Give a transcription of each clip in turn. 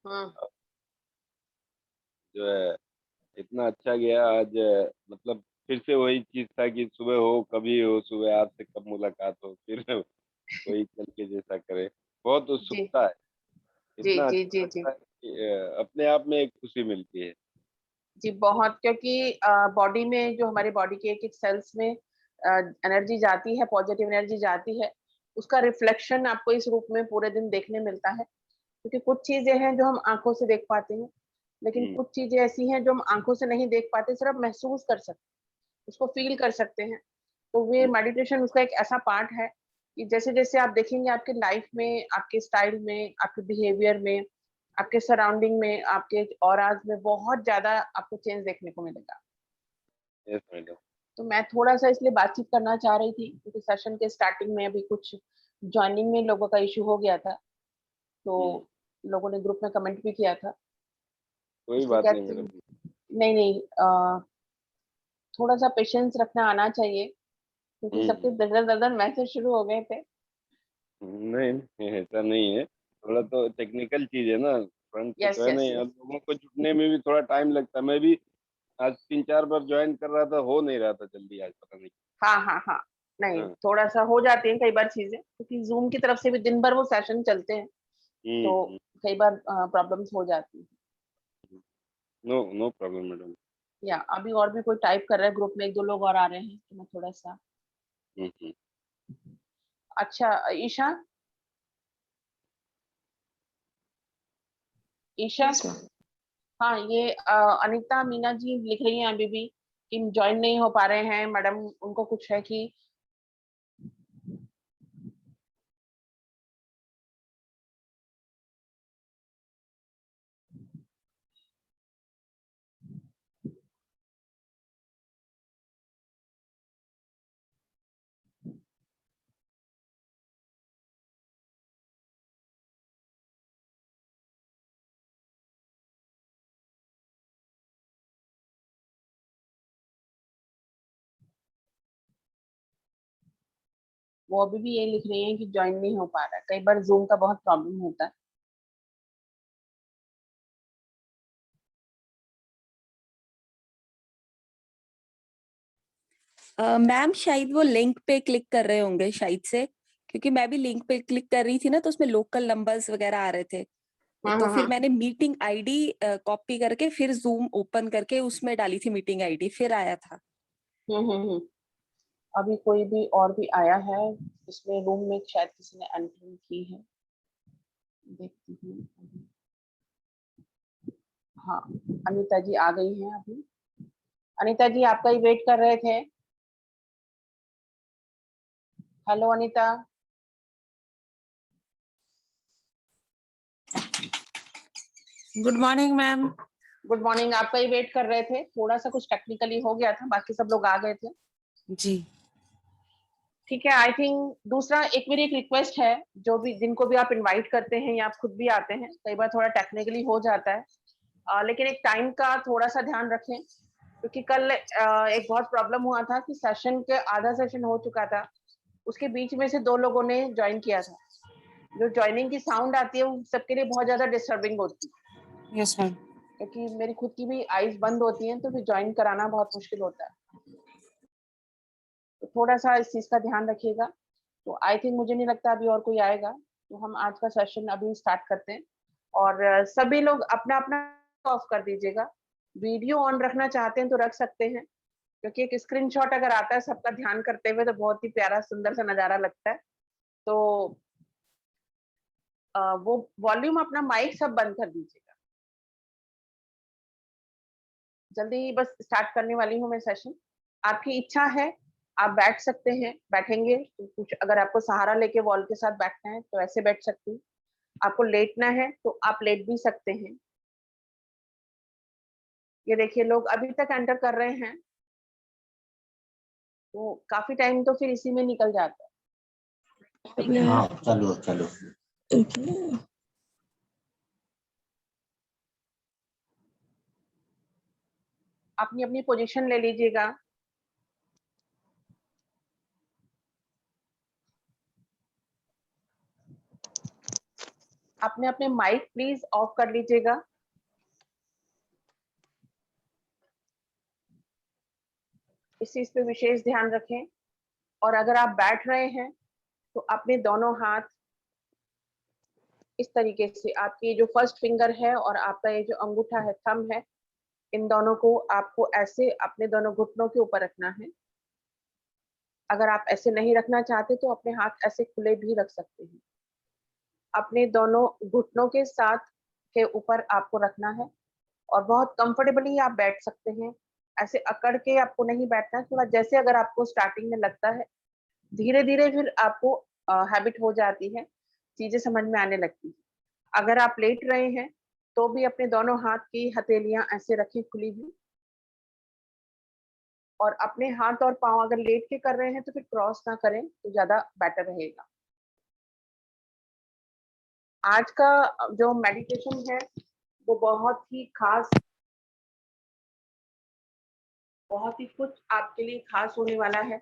हाँ। जो है इतना अच्छा गया आज, मतलब फिर से वही चीज़ था कि सुबह हो, कभी हो सुबह, आपसे कब मुलाकात हो, फिर वही चल के जैसा करे। बहुत जी, उत्सुकता है, जी, इतना जी, अच्छा जी, जी। लगता है कि अपने आप में एक खुशी मिलती है। जी, बहुत, क्योंकि बॉडी में जो हमारी बॉडी के एक-एक सेल्स में एनर्जी जाती है, पॉजिटिव एनर्जी जाती है, उसका रिफ्लेक्शन आपको इस रूप में पूरे दिन देखने मिलता है। क्योंकि कुछ चीज़ें हैं जो हम आँखों से देख पाते हैं, लेकिन हुँ, कुछ चीज़ें ऐसी हैं जो हम आँखों से नहीं देख पाते, सिर्फ़ महसूस कर सकते हैं, उसको फ़ील कर सकते हैं। तो ये हुँ, मेडिटेशन उसका एक ऐसा पार्ट है कि जैसे-जैसे आप देखेंगे आपकी लाइफ़ में, आपके स्टाइल में, आपके बिहेवियर में, आपके सराउंडिंग में, आपके ऑराज़ में बहुत ज़्यादा आपको चेंज देखने को मिलेगा। Yes madam. तो मैं थोड़ा-सा इसलिए बातचीत करना चाह रही थी, क्योंकि सेशन के स्टार्टिंग में अभी कुछ जॉइनिंग में लोगों का इश्यू हो गया था, हुँ, तो लोगों ने ग्रुप में कमेंट भी किया था। कोई इसलिए बात नहीं कहती हूँ, मैडम। नहीं, नहीं, थोड़ा-सा पेशेंस रखना आना चाहिए, क्योंकि हुँ, सबके हुँ। दरदर-दरदर मैसेज शुरू हो गए थे। नहीं, नहीं ऐसा नहीं है। थोड़ा तो टेक्निकल चीज़ है ना, फ्रंट पे यस, तो है यस, नहीं, यस। अब लोगों को जुड़ने में भी थोड़ा टाइम लगता है। मैं भी आज 3-4 बार जॉइन कर रहा था, हो नहीं रहा था जल्दी आज, पता नहीं। हाँ, हाँ, हाँ। नहीं, हाँ। थोड़ा-सा हो जाती हैं कई बार चीज़ें, क्योंकि ज़ूम की तरफ से भी दिन भर वो सेशन चलते हैं, हुँ, तो हुँ, कई बार प्रॉब्लम्स हो जाती हैं। हुँ। No, no problem madam. या अभी और भी कोई टाइप कर रहा है ग्रुप में, 1-2 लोग और आ रहे हैं, तो मैं थोड़ा-सा। हुँ, हुँ। अच्छा, ईशा, ईशा? Yes ma'am. हाँ, ये अनीता मीना जी लिख रही हैं अभी भी कि जॉइन नहीं हो पा रहे हैं मैडम, उनको कुछ है कि वो अभी भी यही लिख रही हैं कि जॉइन नहीं हो पा रहा है। कई बार ज़ूम का बहुत प्रॉब्लम होता है। मैम शायद वो लिंक पे क्लिक कर रहे होंगे शायद से, क्योंकि मैं भी लिंक पे क्लिक कर रही थी ना, तो उसमें लोकल नंबर्स वगैरह आ रहे थे। हाँ, तो हाँ, फिर हाँ। मैंने मीटिंग आईडी कॉपी करके फिर जूम ओपन करके उसमें डाली थी मीटिंग आईडी, फिर आया था। हुँ, हुँ, हुँ। अभी कोई भी और भी आया है, इसमें रूम में शायद किसी ने एंट्री की है। देखती हूँ अभी। हाँ, अनीता जी आ गई हैं अभी। अनीता जी आपका ही वेट कर रहे थे। Hello Anita. Good morning ma'am. Good morning, आपका ही वेट कर रहे थे। थोड़ा-सा कुछ टेक्निकली हो गया था, बाकी सब लोग आ गए थे। जी। ठीक है, आई थिंक दूसरा एक मेरी एक रिक्वेस्ट है, जो भी जिनको भी आप इनवाइट करते हैं या आप खुद भी आते हैं, कई बार थोड़ा टेक्निकली हो जाता है। लेकिन एक टाइम का थोड़ा-सा ध्यान रखें, क्योंकि कल एक बहुत प्रॉब्लम हुआ था कि सेशन के आधा सेशन हो चुका था, उसके बीच में से 2 लोगों ने जॉइन किया था। जो जॉइनिंग की साउंड आती है, वो सबके लिए बहुत ज़्यादा डिस्टर्बिंग होती है, यस मैम। क्योंकि मेरी खुद की भी आईज़ बंद होती हैं, तो फिर जॉइन कराना बहुत मुश्किल होता है। तो थोड़ा-सा इस चीज़ का ध्यान रखिएगा। तो आई थिंक मुझे नहीं लगता अभी और कोई आएगा, तो हम आज का सेशन अभी स्टार्ट करते हैं और सभी लोग अपना-अपना ऑफ कर दीजिएगा। वीडियो ऑन रखना चाहते हैं तो रख सकते हैं, क्योंकि एक स्क्रीनशॉट अगर आता है सबका ध्यान करते हुए तो बहुत ही प्यारा सुंदर सा नज़ारा लगता है। तो वो वॉल्यूम अपना माइक सब बंद कर दीजिएगा। जल्दी ही बस स्टार्ट करने वाली हूँ मैं सेशन। आपकी इच्छा है, आप बैठ सकते हैं, बैठेंगे तो कुछ अगर आपको सहारा लेके वॉल के साथ बैठना है तो ऐसे बैठ सकती हैं। आपको लेटना है तो आप लेट भी सकते हैं। ये देखिए लोग अभी तक एंटर कर रहे हैं, तो काफ़ी टाइम तो फिर इसी में निकल जाता है। हाँ चलो चलो। अपनी-अपनी पोज़ीशन ले लीजिएगा। अपने अपने माइक प्लीज ऑफ कर लीजिएगा। इस चीज पे विशेष ध्यान रखें। और अगर आप बैठ रहे हैं तो अपने दोनों हाथ इस तरीके से, आपकी जो फर्स्ट फिंगर है और आपका ये जो अंगूठा है, थंब है, इन दोनों को आपको ऐसे अपने दोनों घुटनों के ऊपर रखना है। अगर आप ऐसे नहीं रखना चाहते तो अपने हाथ ऐसे खुले भी रख सकते हैं। अपने दोनों घुटनों के साथ के ऊपर आपको रखना है और बहुत कंफर्टेबली आप बैठ सकते हैं। ऐसे अकड़ के आपको नहीं बैठना है, थोड़ा जैसे अगर आपको स्टार्टिंग में लगता है, धीरे धीरे फिर आपको हैबिट हो जाती है, चीजें समझ में आने लगती है। अगर आप लेट रहे हैं तो भी अपने दोनों हाथ की हथेलियां ऐसे रखें खुली हुई, और अपने हाथ और पांव अगर लेट के कर रहे हैं तो फिर क्रॉस ना करें तो ज्यादा बेटर रहेगा। आज का जो मेडिटेशन है वो बहुत ही खास, बहुत ही कुछ आपके लिए खास होने वाला है।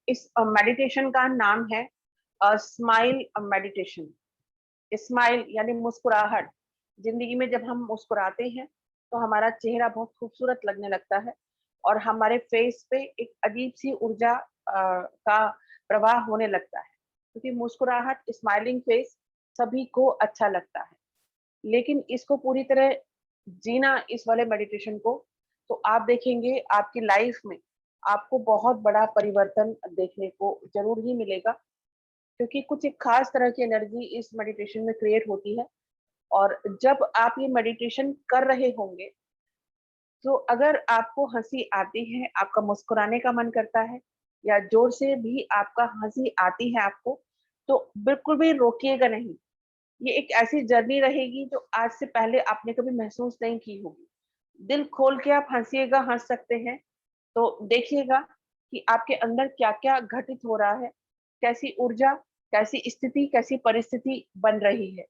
इस मेडिटेशन का नाम है स्माइल मेडिटेशन। स्माइल यानी मुस्कुराहट। जिंदगी में जब हम मुस्कुराते हैं तो हमारा चेहरा बहुत खूबसूरत लगने लगता है और हमारे फेस पे एक अजीब सी ऊर्जा का प्रवाह होने लगता है, क्योंकि मुस्कुराहट, स्माइलिंग फेस सभी को अच्छा लगता है। लेकिन इसको पूरी तरह जीना, इस वाले मेडिटेशन को, तो आप देखेंगे आपकी लाइफ में आपको बहुत बड़ा परिवर्तन देखने को जरूर ही मिलेगा, क्योंकि कुछ एक खास तरह की एनर्जी इस मेडिटेशन में क्रिएट होती है। और जब आप ये मेडिटेशन कर रहे होंगे तो अगर आपको हंसी आती है, आपका मुस्कुराने का मन करता है, या जोर से भी आपका हंसी आती है आपको, तो बिल्कुल भी रोकिएगा नहीं। ये एक ऐसी जर्नी रहेगी जो आज से पहले आपने कभी महसूस नहीं की होगी। दिल खोल के आप हंसिएगा, हंस सकते हैं। तो देखिएगा कि आपके अंदर क्या क्या घटित हो रहा है, कैसी ऊर्जा, कैसी स्थिति, कैसी परिस्थिति बन रही है।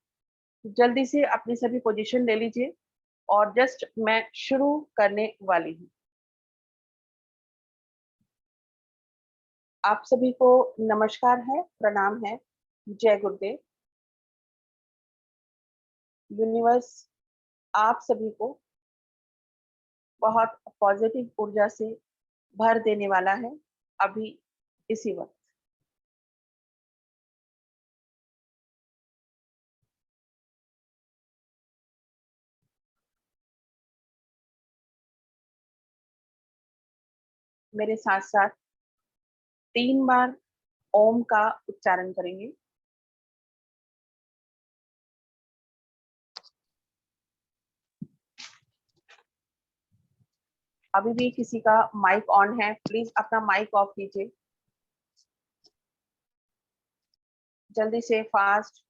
जल्दी से अपनी सभी पोजीशन ले लीजिए और जस्ट मैं शुरू करने वाली हूँ। आप सभी को नमस्कार है, प्रणाम है, जय गुरुदेव। यूनिवर्स आप सभी को बहुत पॉजिटिव ऊर्जा से भर देने वाला है अभी इसी वक्त। मेरे साथ साथ 3 बार ओम का उच्चारण करेंगे। अभी भी किसी का माइक ऑन है, प्लीज अपना माइक ऑफ कीजिए जल्दी से, फास्ट।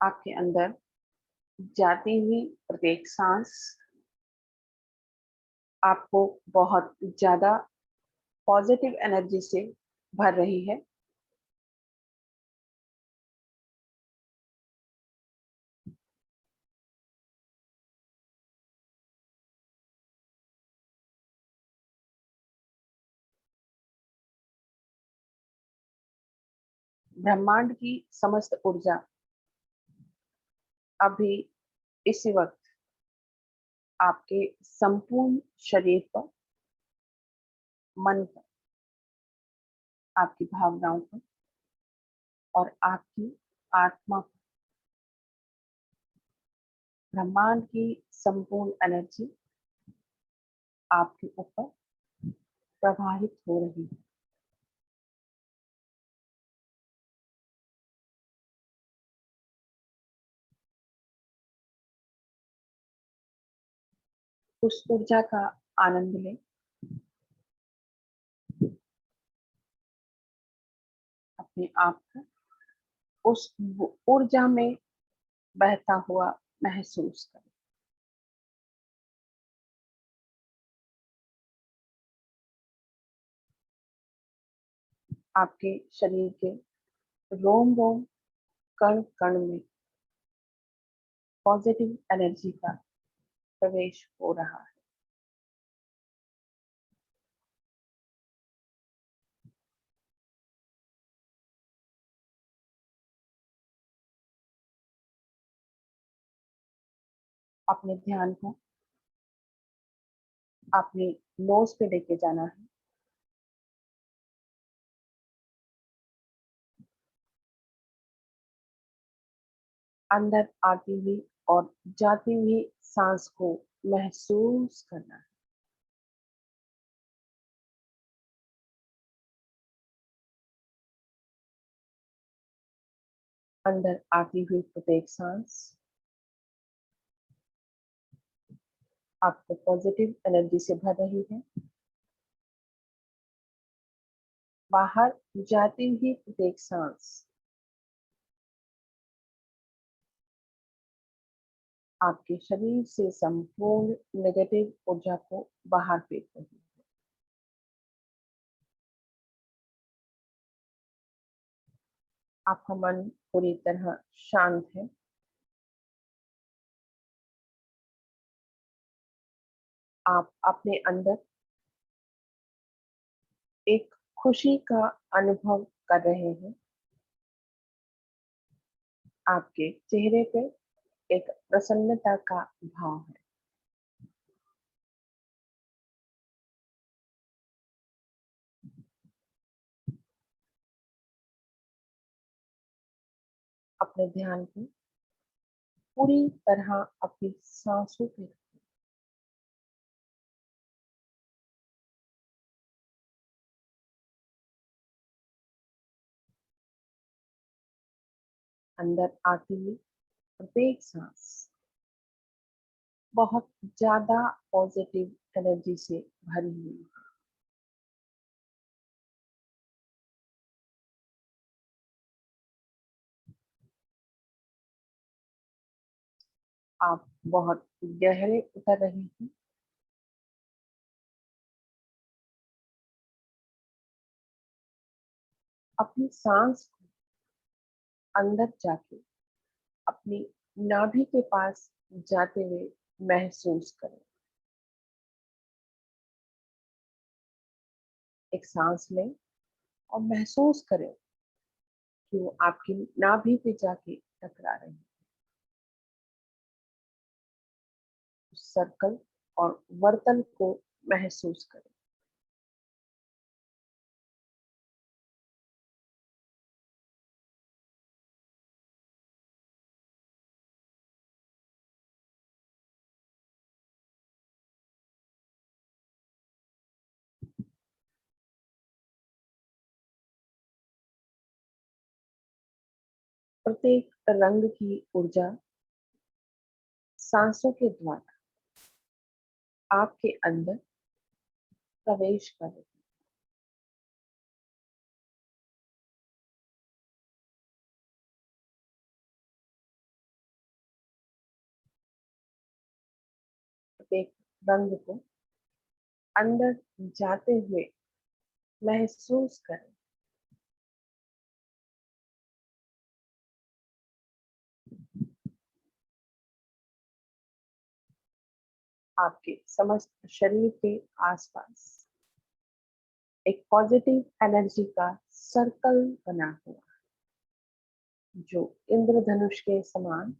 आपके अंदर जाती हुई प्रत्येक सांस आपको बहुत ज्यादा पॉजिटिव एनर्जी से भर रही है। ब्रह्मांड की समस्त ऊर्जा अभी इसी वक्त आपके संपूर्ण शरीर पर, मन पर, आपकी भावनाओं पर और आपकी आत्मा पर ब्रह्मांड की संपूर्ण एनर्जी आपके ऊपर प्रवाहित हो रही है। उस ऊर्जा का आनंद लें। अपने आप को उस ऊर्जा में बहता हुआ महसूस करें। आपके शरीर के रोम रोम, कण कण में पॉजिटिव एनर्जी का प्रवेश हो रहा है। अपने ध्यान को अपने नोज पे लेके जाना है। अंदर आती हुई और जाती हुई सांस को महसूस करना है। अंदर आती हुई प्रत्येक सांस आपको पॉजिटिव एनर्जी से भर रही है। बाहर जाती हुई प्रत्येक सांस आपके शरीर से संपूर्ण नेगेटिव ऊर्जा को बाहर फेंक रही है। आपका मन पूरी तरह शांत है। आप अपने अंदर एक खुशी का अनुभव कर रहे हैं। आपके चेहरे पे एक प्रसन्नता का भाव है। अपने ध्यान को पूरी तरह अपनी सांसों पे रखें। अंदर आती हुई प्रत्येक सांस बहुत ज्यादा पॉजिटिव एनर्जी से भरी हुई है। आप बहुत गहरे उतर रहे हैं। अपनी सांस को अंदर जाके अपनी नाभि के पास जाते हुए महसूस करें। एक सांस लें और महसूस करें कि वो आपकी नाभि पे जाके टकरा रही है। उस सर्कल और वर्तन को महसूस करें। प्रत्येक रंग की ऊर्जा सांसों के द्वारा आपके अंदर प्रवेश कर रही है। प्रत्येक रंग को अंदर जाते हुए महसूस करें। आपके समस्त शरीर के आसपास एक पॉजिटिव एनर्जी का सर्कल बना हुआ है जो इंद्रधनुष के समान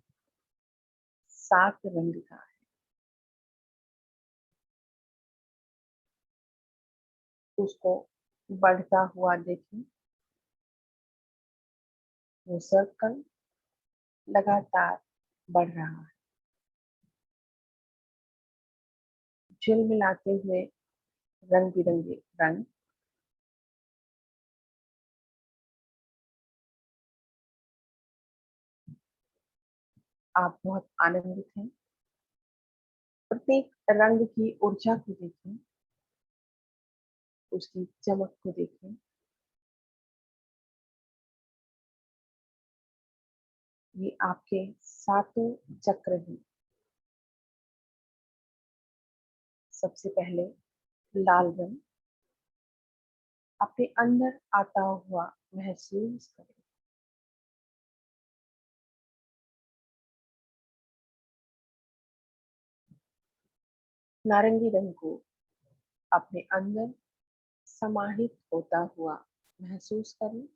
7 रंग का है। उसको बढ़ता हुआ देखें। वो सर्कल लगातार बढ़ रहा है, झिलमिलाते हुए रंग बिरंगे रंग। आप बहुत आनंदित हैं। प्रत्येक रंग की ऊर्जा को देखें, उसकी चमक को देखें। ये आपके सातों चक्र हैं। सबसे पहले लाल रंग अपने अंदर आता हुआ महसूस करें। नारंगी रंग को अपने अंदर समाहित होता हुआ महसूस करें।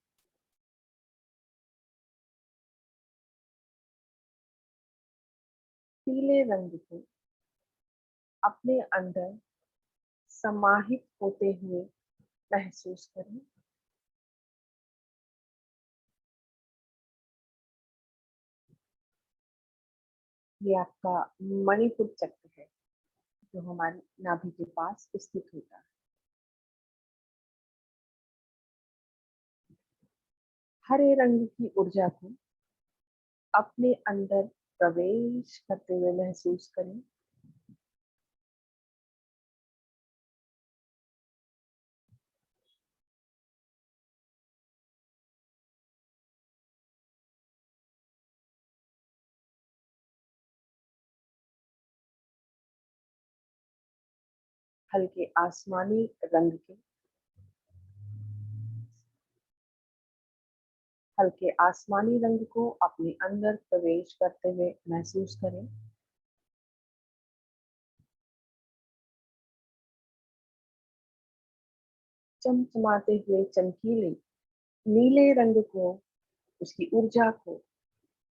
पीले रंग को अपने अंदर समाहित होते हुए महसूस करें। ये आपका मणिपुर चक्र है, जो हमारी नाभि के पास स्थित होता है। हरे रंग की ऊर्जा को अपने अंदर प्रवेश करते हुए महसूस करें। हल्के आसमानी रंग के हल्के आसमानी रंग को अपने अंदर प्रवेश करते हुए महसूस करें। चमचमाते हुए चमकीले नीले रंग को, उसकी ऊर्जा को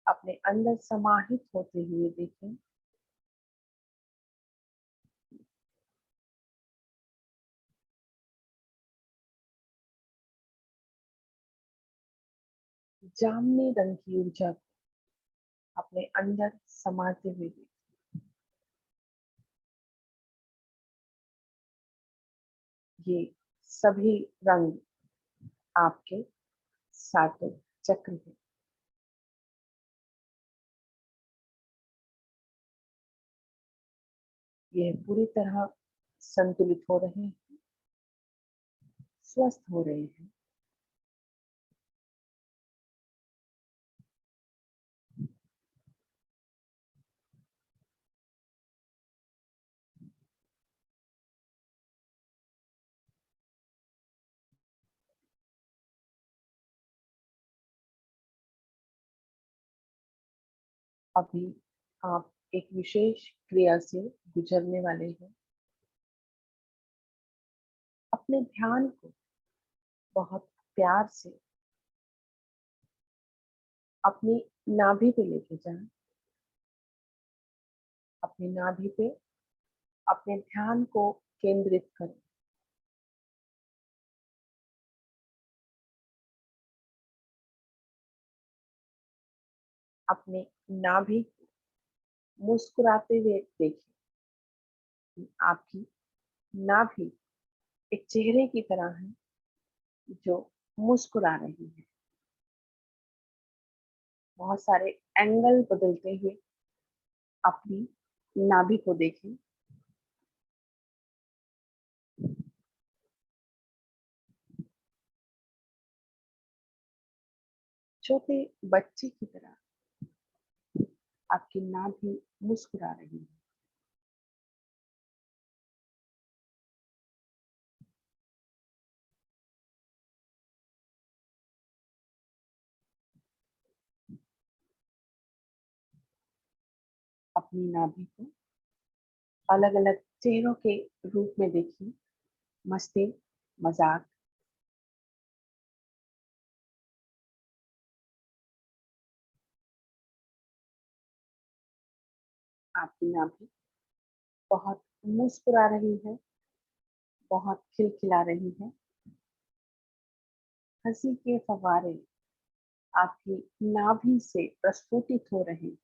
अपने अंदर समाहित होते हुए देखें। जामुनी रंग की ऊर्जा को अपने अंदर समाते हुए देखें। ये सभी रंग आपके सातों चक्र हैं। यह पूरी तरह संतुलित हो रहे हैं, स्वस्थ हो रहे हैं। अभी आप एक विशेष क्रिया से गुजरने वाले हैं। अपने ध्यान को बहुत प्यार से अपनी नाभि पे लेके जाएं। अपनी नाभि पे अपने ध्यान को केंद्रित करें। अपने नाभि को मुस्कुराते हुए देखें। आपकी नाभि एक चेहरे की तरह है, जो मुस्कुरा रही है। बहुत सारे एंगल बदलते हुए अपनी नाभि को देखें। छोटे बच्चे की तरह आपकी नाभि मुस्कुरा रही है। अपनी नाभि को अलग अलग चेहरों के रूप में देखिए। मस्ती, मजाक, आपकी नाभि बहुत मुस्कुरा रही है, बहुत खिलखिला रही है। हंसी के फव्वारे आपकी नाभि से प्रस्फुटित हो रहे हैं।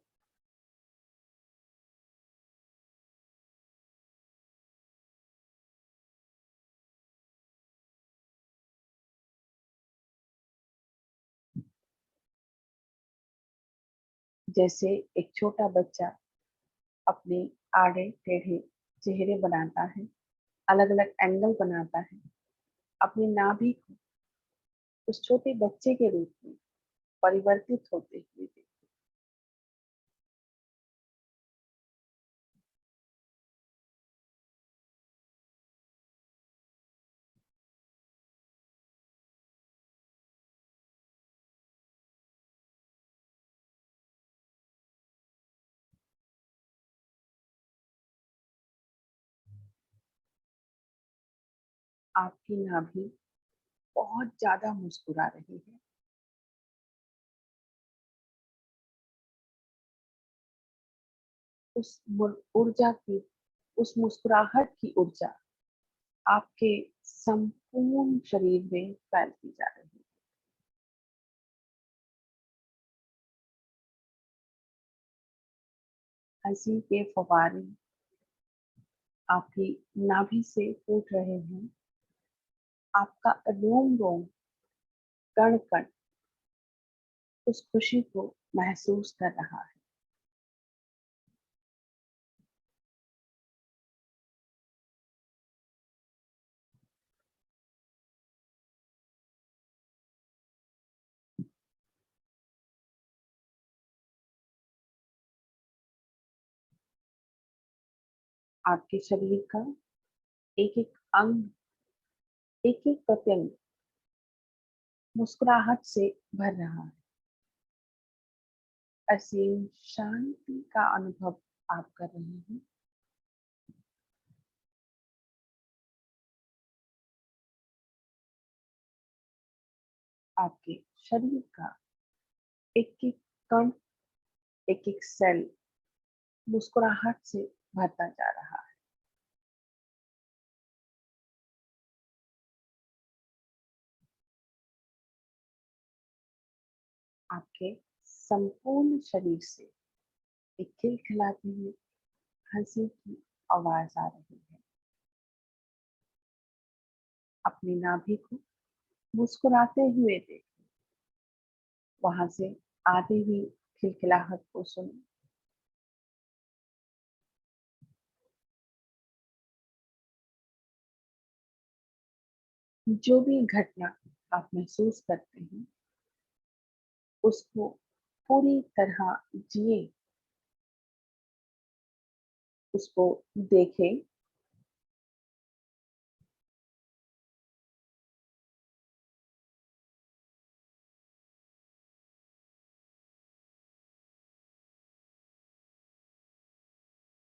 जैसे एक छोटा बच्चा अपने आड़े टेढ़े चेहरे बनाता है, अलग अलग एंगल बनाता है, अपनी नाभि को उस छोटे बच्चे के रूप में परिवर्तित होते हुए देखिए। आपकी नाभि बहुत ज्यादा मुस्कुरा रही है। ऊर्जा की, उस मुस्कुराहट की ऊर्जा आपके संपूर्ण शरीर में फैलती जा रही है। हंसी के फव्वारे आपकी नाभि से फूट रहे हैं। आपका रोम रोम, कण कण उस खुशी को महसूस कर रहा है। आपके शरीर का एक एक अंग, एक एक प्रत्यंग मुस्कुराहट से भर रहा है। असीम शांति का अनुभव आप कर रहे हैं। आपके शरीर का एक एक कण, एक एक सेल मुस्कुराहट से भरता जा रहा है। आपके संपूर्ण शरीर से एक खिलखिलाती हुई हंसी की आवाज आ रही है। अपनी नाभि को मुस्कुराते हुए देखें, वहां से आती हुई खिलखिलाहट को सुने। जो भी घटना आप महसूस करते हैं उसको पूरी तरह जिए, उसको देखें।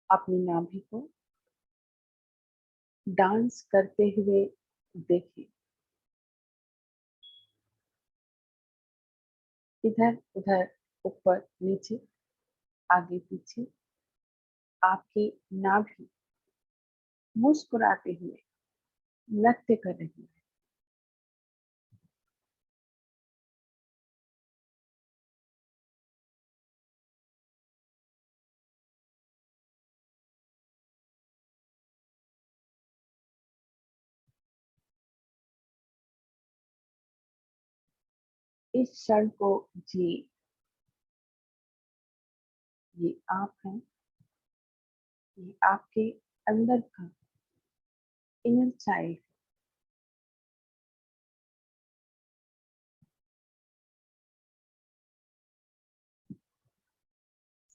अपनी नाभि को डांस करते हुए देखें, इधर उधर, ऊपर नीचे, आगे पीछे। आपकी नाभि मुस्कुराते हुए नृत्य कर रही है। इस क्षण को जी, ये आप हैं, ये आपके अंदर का इनर चाइल्ड।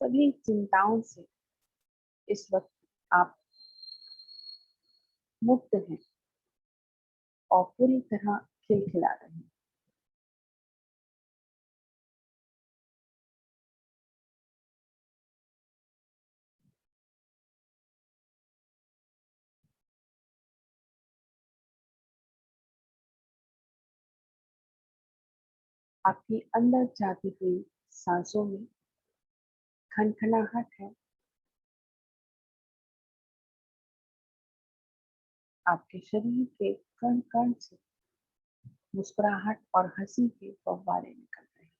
सभी चिंताओं से इस वक्त आप मुक्त हैं और पूरी तरह खिलखिला रहे हैं। आपकी अंदर जाती हुई सांसों में खनखनाहट है। आपके शरीर के कण कण से मुस्कुराहट और हंसी के फव्वारे निकल रहे हैं।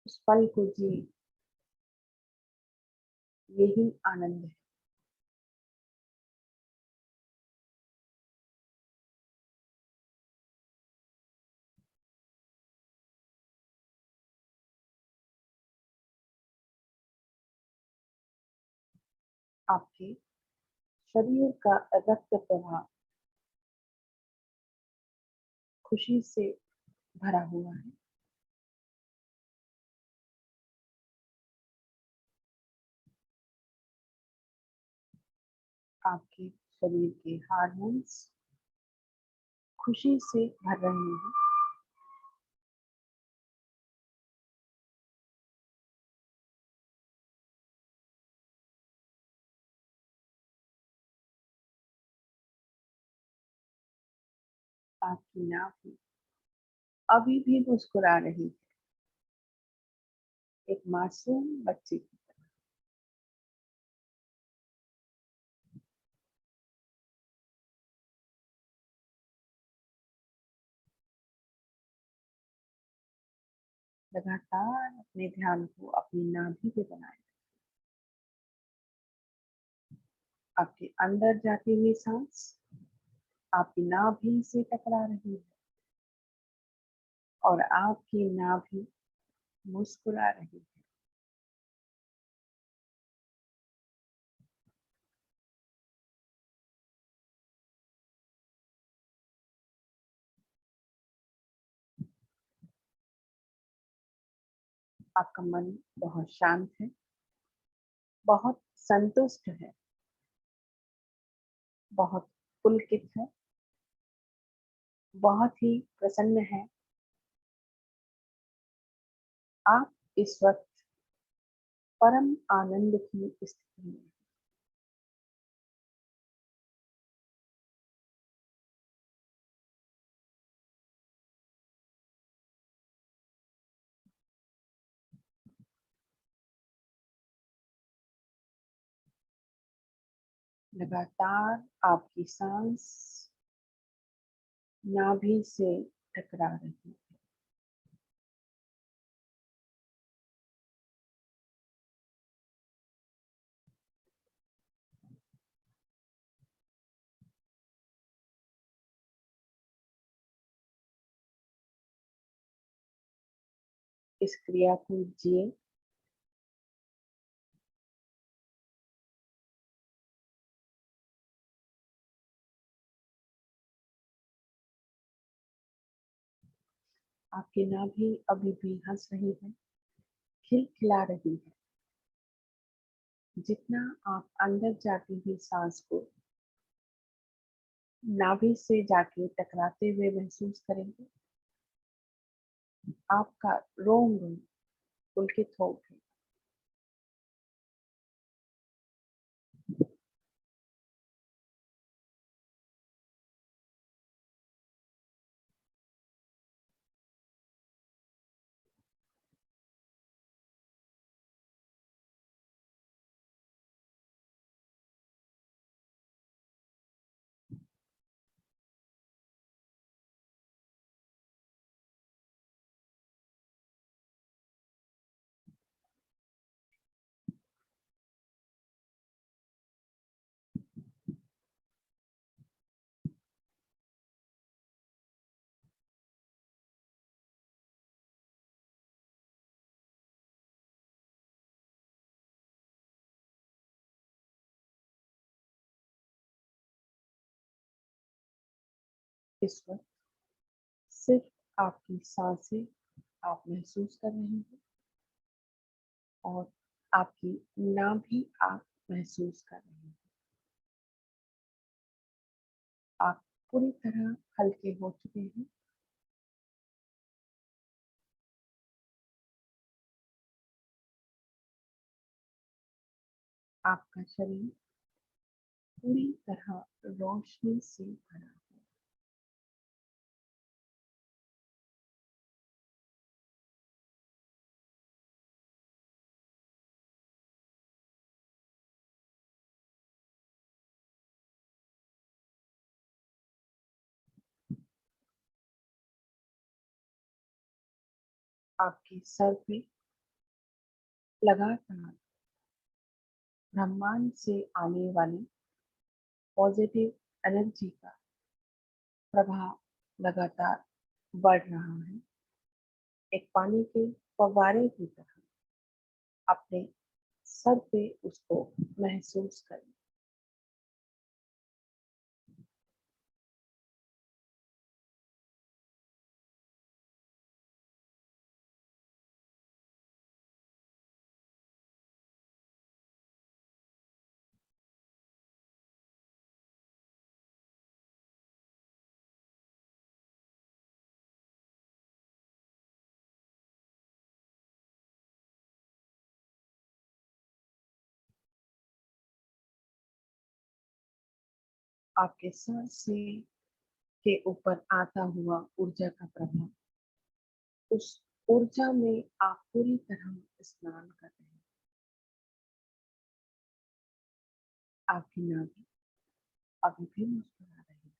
उस पल को जी, यही आनंद है। आपके शरीर का रक्त प्रवाह खुशी से भरा हुआ है। आपके शरीर के हार्मोन्स खुशी से भर रहे हैं। आपकी नाभि अभी भी मुस्कुरा रही है, एक मासूम बच्चे की तरह। लगातार अपने ध्यान को अपनी नाभि पे बनाए। आपके अंदर जाती हुई सांस आपकी नाभि से टकरा रही है और आपकी नाभि मुस्कुरा रही है। आपका मन बहुत शांत है, बहुत संतुष्ट है, बहुत पुलकित है, बहुत ही प्रसन्न है। आप इस वक्त परम आनंद की स्थिति में। लगातार आपकी सांस नाभि से टकरा रही है। इस क्रिया को जिए। आपकी नाभि अभी भी हंस रही है, खिलखिला रही है। जितना आप अंदर जाती हुई सांस को नाभि से जाके टकराते हुए महसूस करेंगे, आपका रोम रोम पुलकित हो उठेगा। इस वक्त सिर्फ आपकी सांसें आप महसूस कर रहे हैं और आपकी नाभि आप महसूस कर रहे हैं। आप पूरी तरह हल्के हो चुके हैं। आपका शरीर पूरी तरह रोशनी से भरा है। आपके सर पे लगातार ब्रह्मांड से आने वाली पॉजिटिव एनर्जी का प्रभाव लगातार बढ़ रहा है। एक पानी के फव्वारे की तरह अपने सर पे उसको महसूस करें। आपके सर से के ऊपर आता हुआ ऊर्जा का प्रभाव, उस ऊर्जा में आप पूरी तरह स्नान कर रहे हैं। आपकी नाभि अभी भी मुस्कुरा रही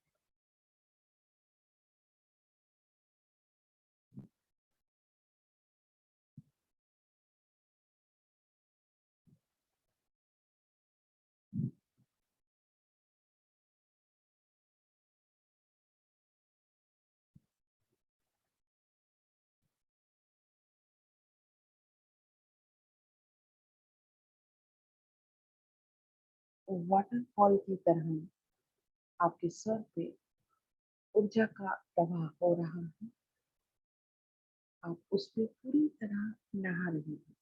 है। वाटरफॉल की तरह आपके सर पे ऊर्जा का प्रवाह हो रहा है। आप उसमें पूरी तरह नहा रही हैं।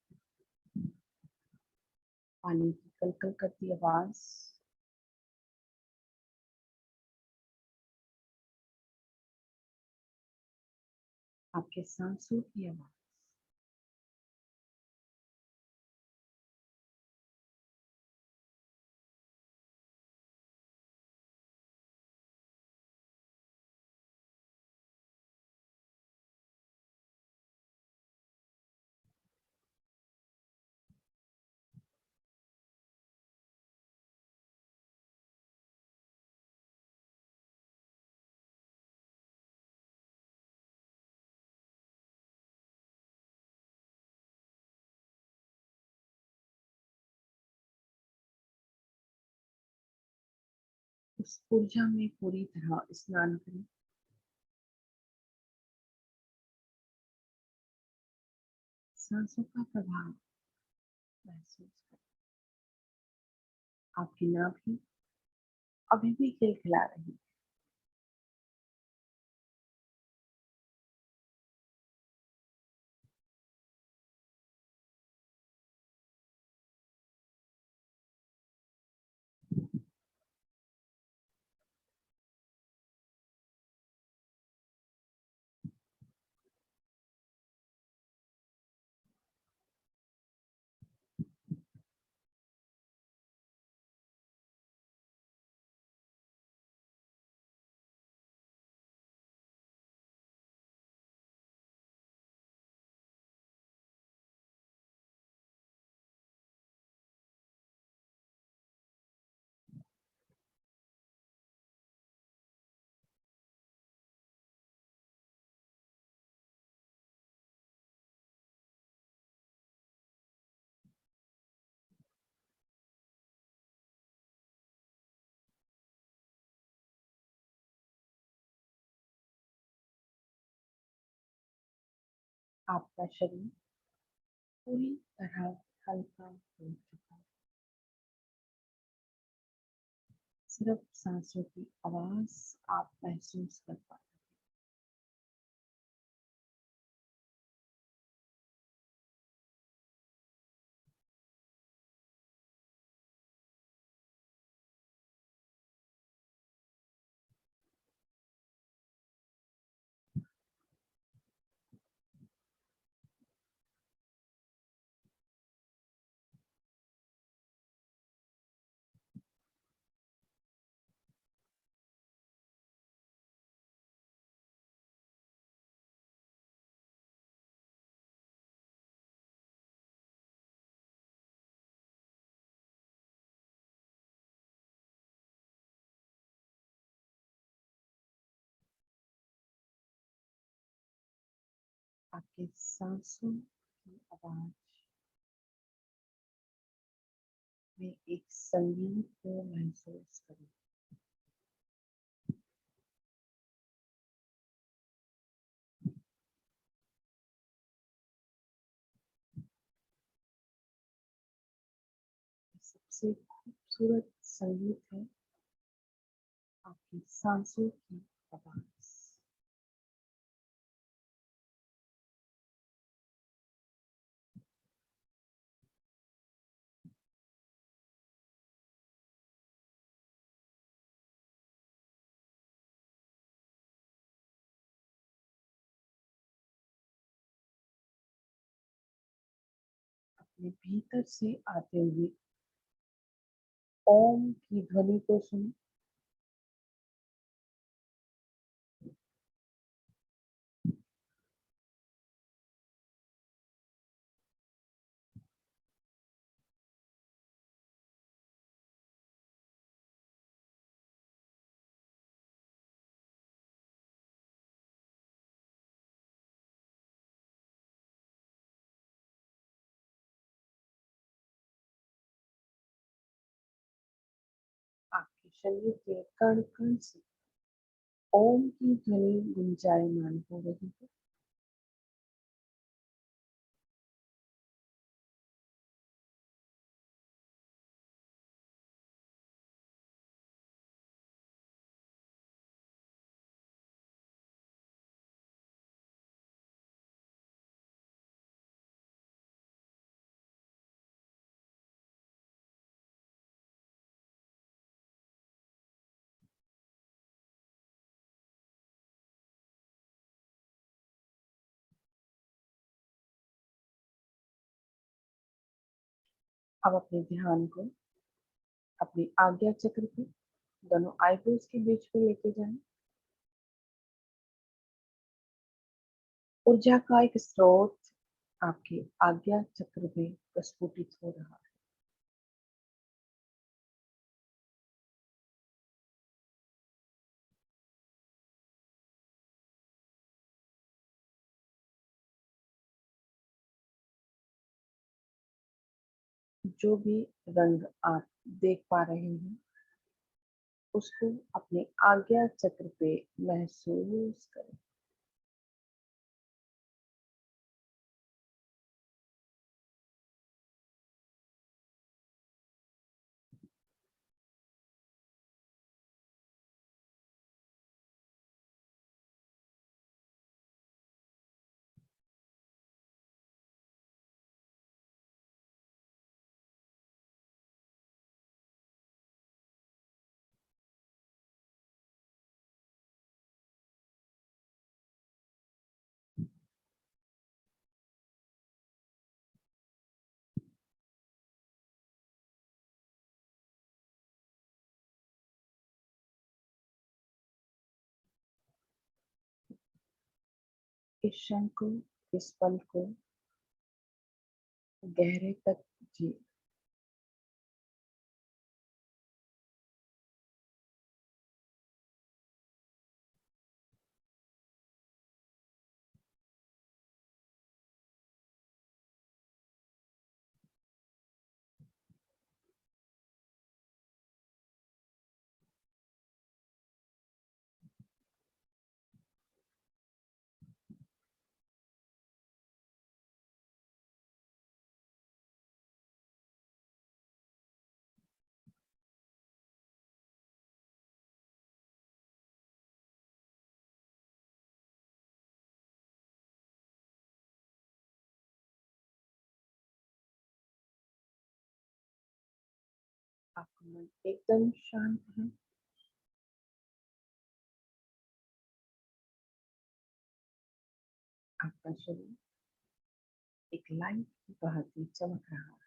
पानी की कलकल करती आवाज, आपके सांसों की आवाज, उस ऊर्जा में पूरी तरह स्नान करें। सांसों का प्रभाव महसूस करें। आपकी नाभि अभी भी खिलखिला रही है। आपका शरीर पूरी तरह हल्का हो चुका है। सिर्फ सांसों की आवाज आप महसूस कर पा रहे हैं। आपके सांसों की आवाज में एक संगीत को महसूस करें। सबसे खूबसूरत संगीत है आपकी सांसों की आवाज। अपने भीतर से आते हुए ओम की ध्वनि को सुने। आपके शरीर के कण कण से ओम की ध्वनि गुंजायमान हो रही है। अब अपने ध्यान को अपनी आज्ञा चक्र पे, दोनों आईब्रोज के बीच में लेके जाएं। ऊर्जा का एक स्रोत आपके आज्ञा चक्र में प्रस्फुटित हो रहा है। जो भी रंग आप देख पा रहे हैं उसको अपने आज्ञा चक्र पे महसूस करें। इस क्षण को, इस पल को गहरे तक जी। आपका मन एकदम शांत है। आपका शरीर एक लाइट की भांति चमक रहा है।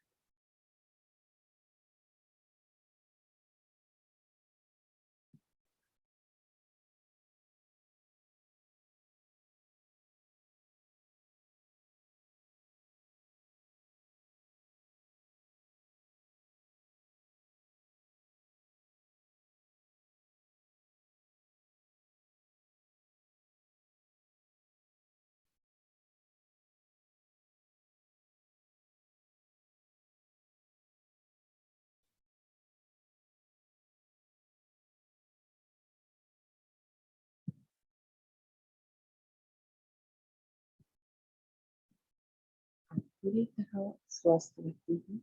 पूरी तरह स्वस्थ व्यक्ति हैं।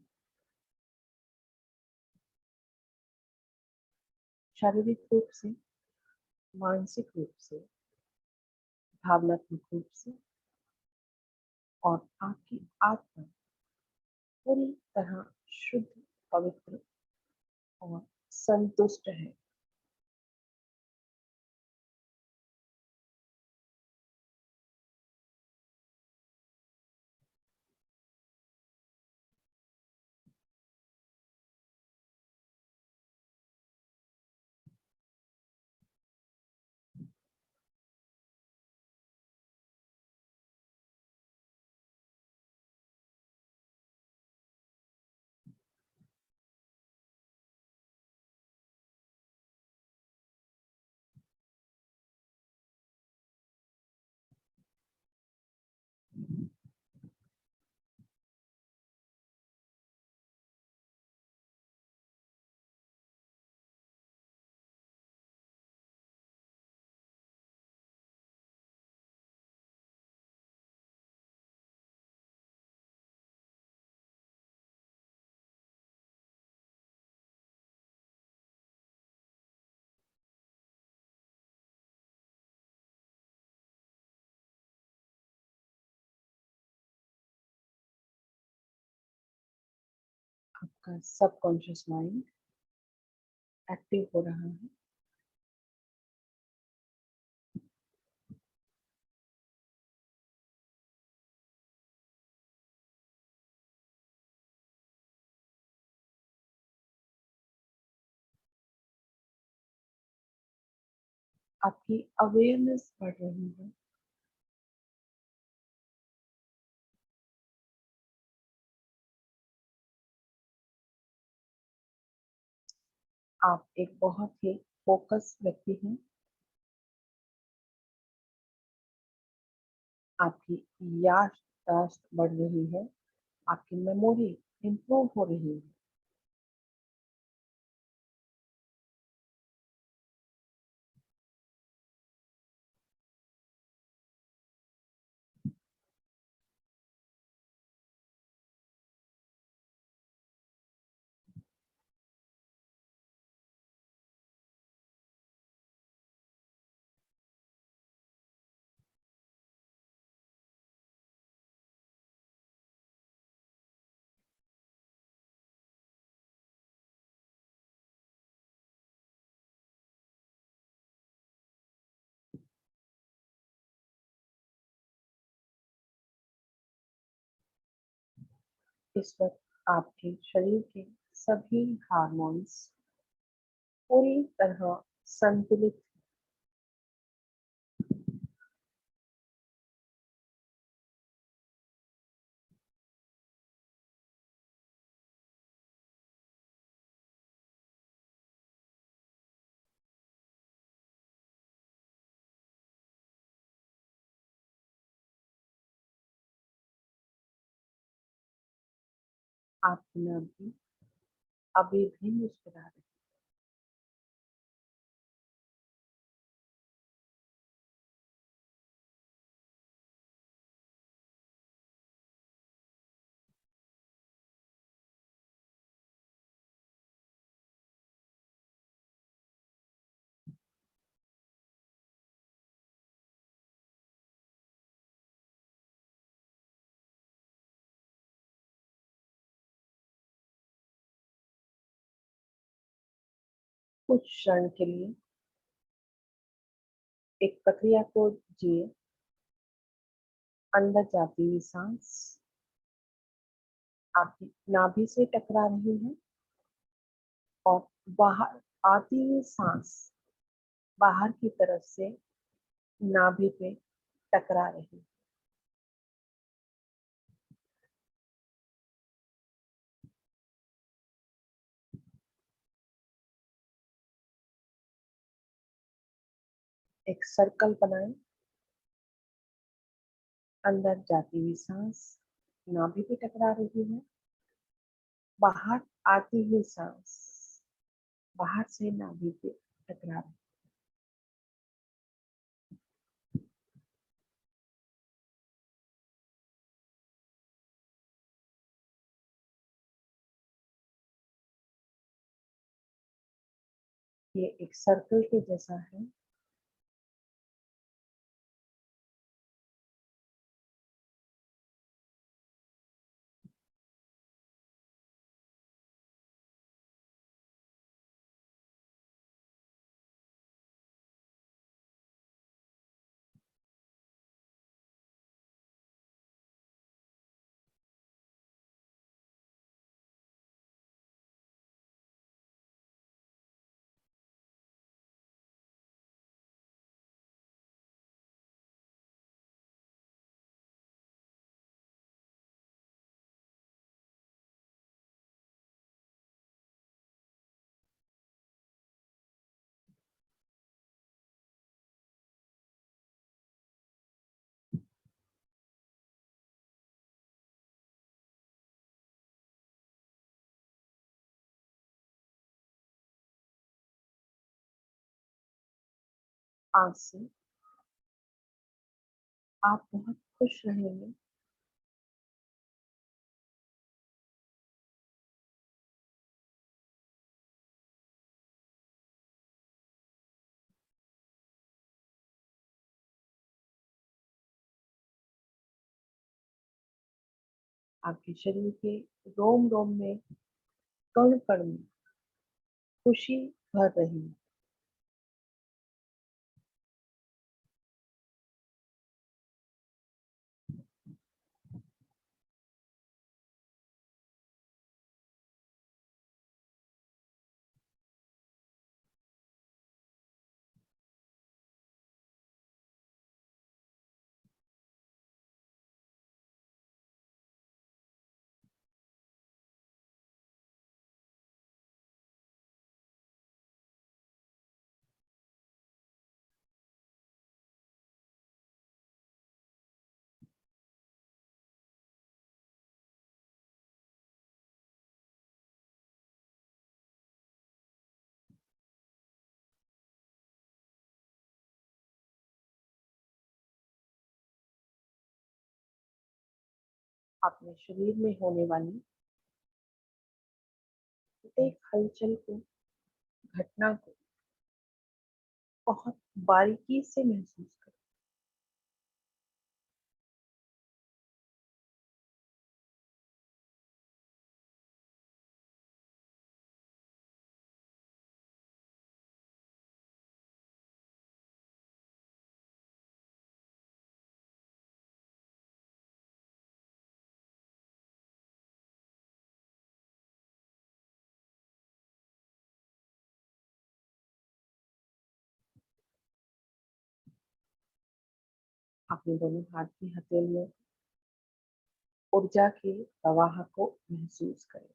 शारीरिक रूप से, मानसिक रूप से, भावनात्मक रूप से और आपकी आत्मा पूरी तरह शुद्ध, पवित्र और संतुष्ट है। आपका सबकॉन्शियस माइंड एक्टिव हो रहा है। आपकी अवेयरनेस बढ़ रही है। आप एक बहुत ही फोकस व्यक्ति हैं। आपकी याददाश्त बढ़ रही है। आपकी मेमोरी इम्प्रूव हो रही है। इस वक्त आपके शरीर के सभी हार्मोन्स पूरी तरह संतुलित। आपकी नाभि अभी भी मुस्कुरा रही है। कुछ क्षण के लिए एक प्रक्रिया को जिए। अंदर जाती हुई सांस आपकी नाभि से टकरा रही है और बाहर आती हुई सांस बाहर की तरफ से नाभि पे टकरा रही है। एक सर्कल बनाएं। अंदर जाती हुई सांस नाभि पे टकरा रही है। बाहर आती हुई सांस बाहर से नाभि पे टकरा रही है। ये एक सर्कल के जैसा है। आज से आप बहुत खुश रहेंगे। आपके शरीर के रोम रोम में, कण कण में खुशी भर रही है। अपने शरीर में होने वाली एक हलचल को, घटना को बहुत बारीकी से महसूस करें। अपने दोनों हाथ की हथेलियों ऊर्जा के प्रवाह को महसूस करें।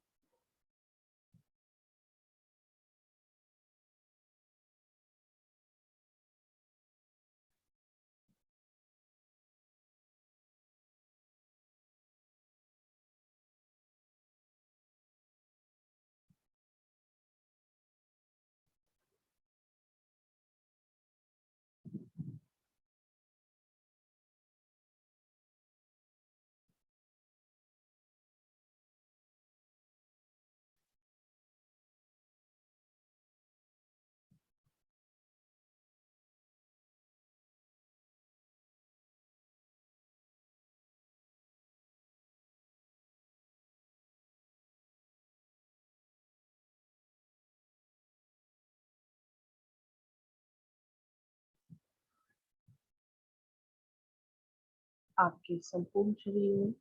आपके संपूर्ण शरीर में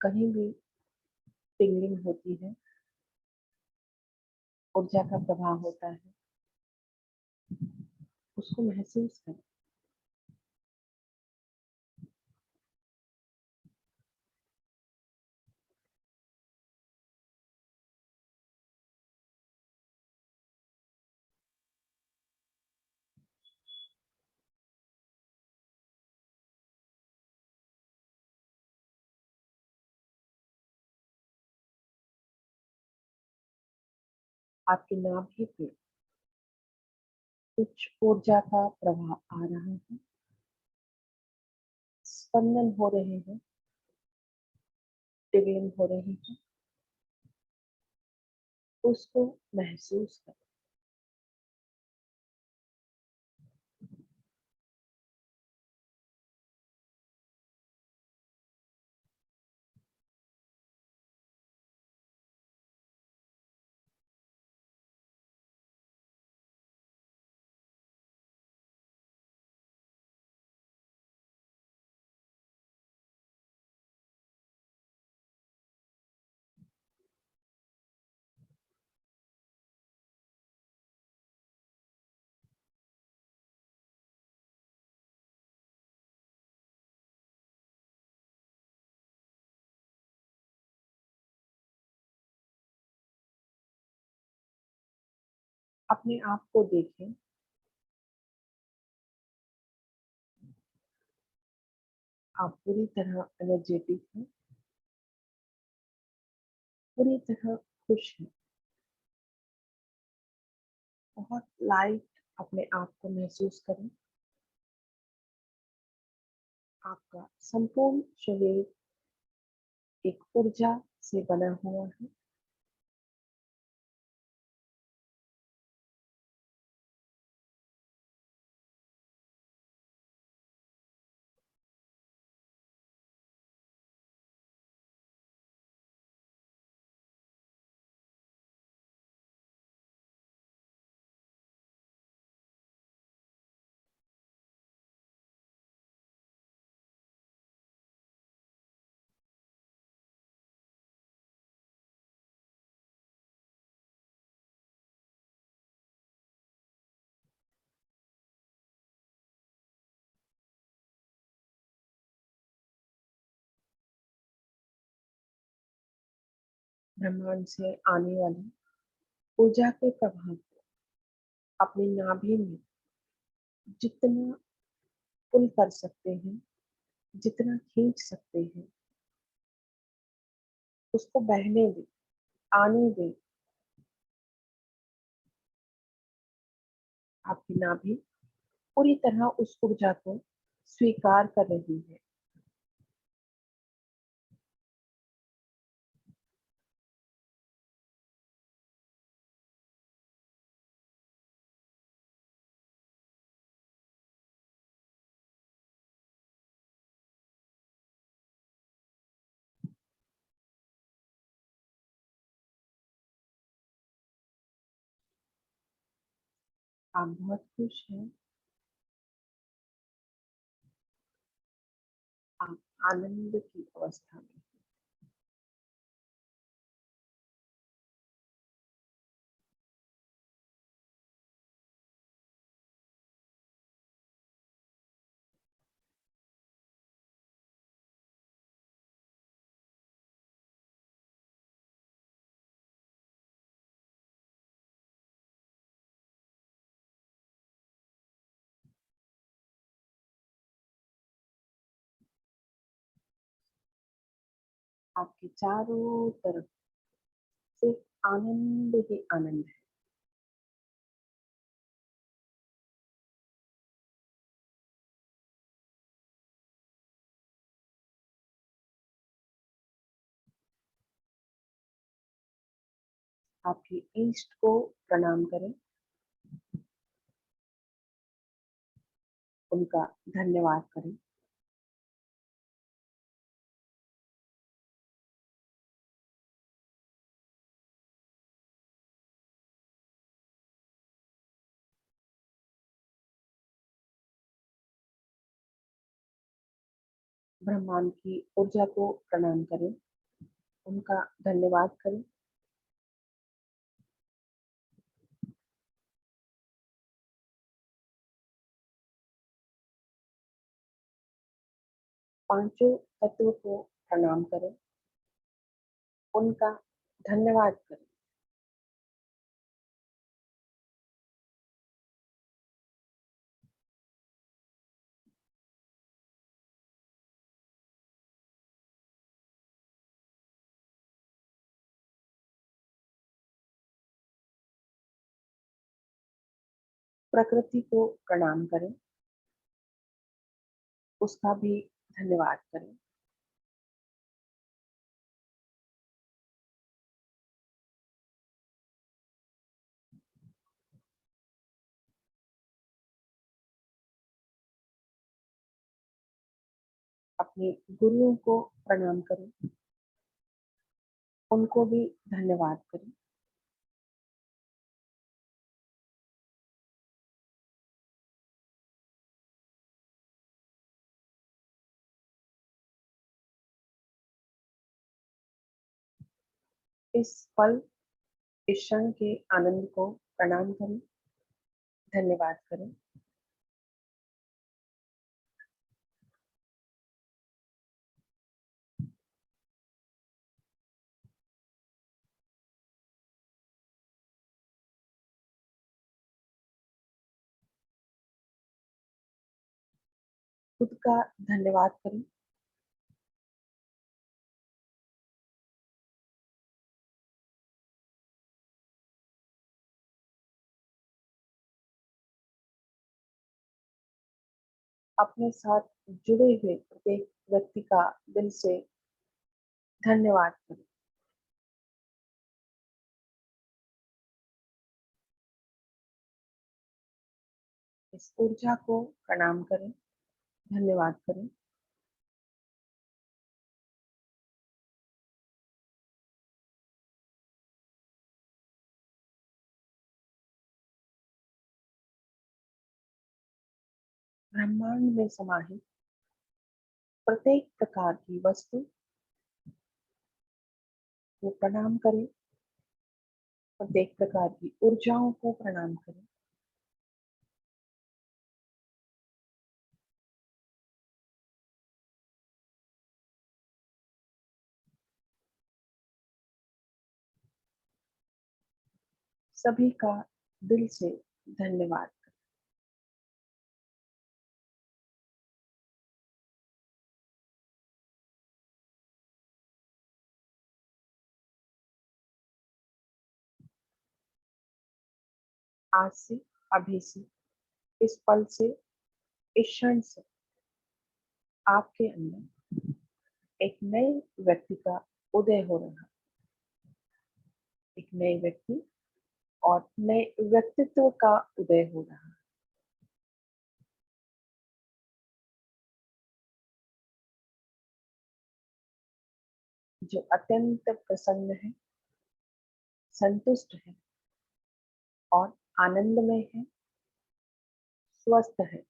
कहीं भी टिंगलिंग होती है, ऊर्जा का प्रवाह होता है, उसको महसूस करें। आपकी नाभि पे कुछ ऊर्जा का प्रवाह आ रहा है, स्पंदन हो रहे हैं, टिंगलिंग हो रही है, उसको महसूस करें। अपने आप को देखें। आप पूरी तरह एनर्जेटिक हैं, पूरी तरह खुश हैं, बहुत लाइट अपने आप को महसूस करें। आपका संपूर्ण शरीर एक ऊर्जा से बना हुआ है। ब्रह्मांड से आने वाली ऊर्जा के प्रभाव को अपनी नाभि में जितना पुल कर सकते हैं, जितना खींच सकते हैं, उसको बहने दें, आने दें। आपकी नाभि पूरी तरह उस ऊर्जा को स्वीकार कर रही है। आप बहुत खुश हैं। आप आनंद की अवस्था में हैं। आपके चारों तरफ सिर्फ आनंद ही आनंद है। आपके इष्ट को प्रणाम करें, उनका धन्यवाद करें। ब्रह्मांड की ऊर्जा को प्रणाम करें, उनका धन्यवाद करें। पांचों तत्व को प्रणाम करें, उनका धन्यवाद करें। प्रकृति को प्रणाम करें, उसका भी धन्यवाद करें। अपने गुरुओं को प्रणाम करें, उनको भी धन्यवाद करें। इस पल, इस क्षण के आनंद को प्रणाम करें, धन्यवाद करें। खुद का धन्यवाद करें। अपने साथ जुड़े हुए प्रत्येक व्यक्ति का दिल से धन्यवाद करें। इस ऊर्जा को प्रणाम करें, धन्यवाद करें। ब्रह्मांड में समाहित प्रत्येक प्रकार की वस्तु को प्रणाम करें, प्रत्येक प्रकार की ऊर्जाओं को प्रणाम करें। सभी का दिल से धन्यवाद। आज से, अभी से, इस पल से, इस क्षण से आपके अंदर एक नए व्यक्ति का उदय हो रहा है। एक नए व्यक्ति और नए व्यक्तित्व का उदय हो रहा है, जो अत्यंत प्रसन्न है, संतुष्ट है और आनंद में है, स्वस्थ है।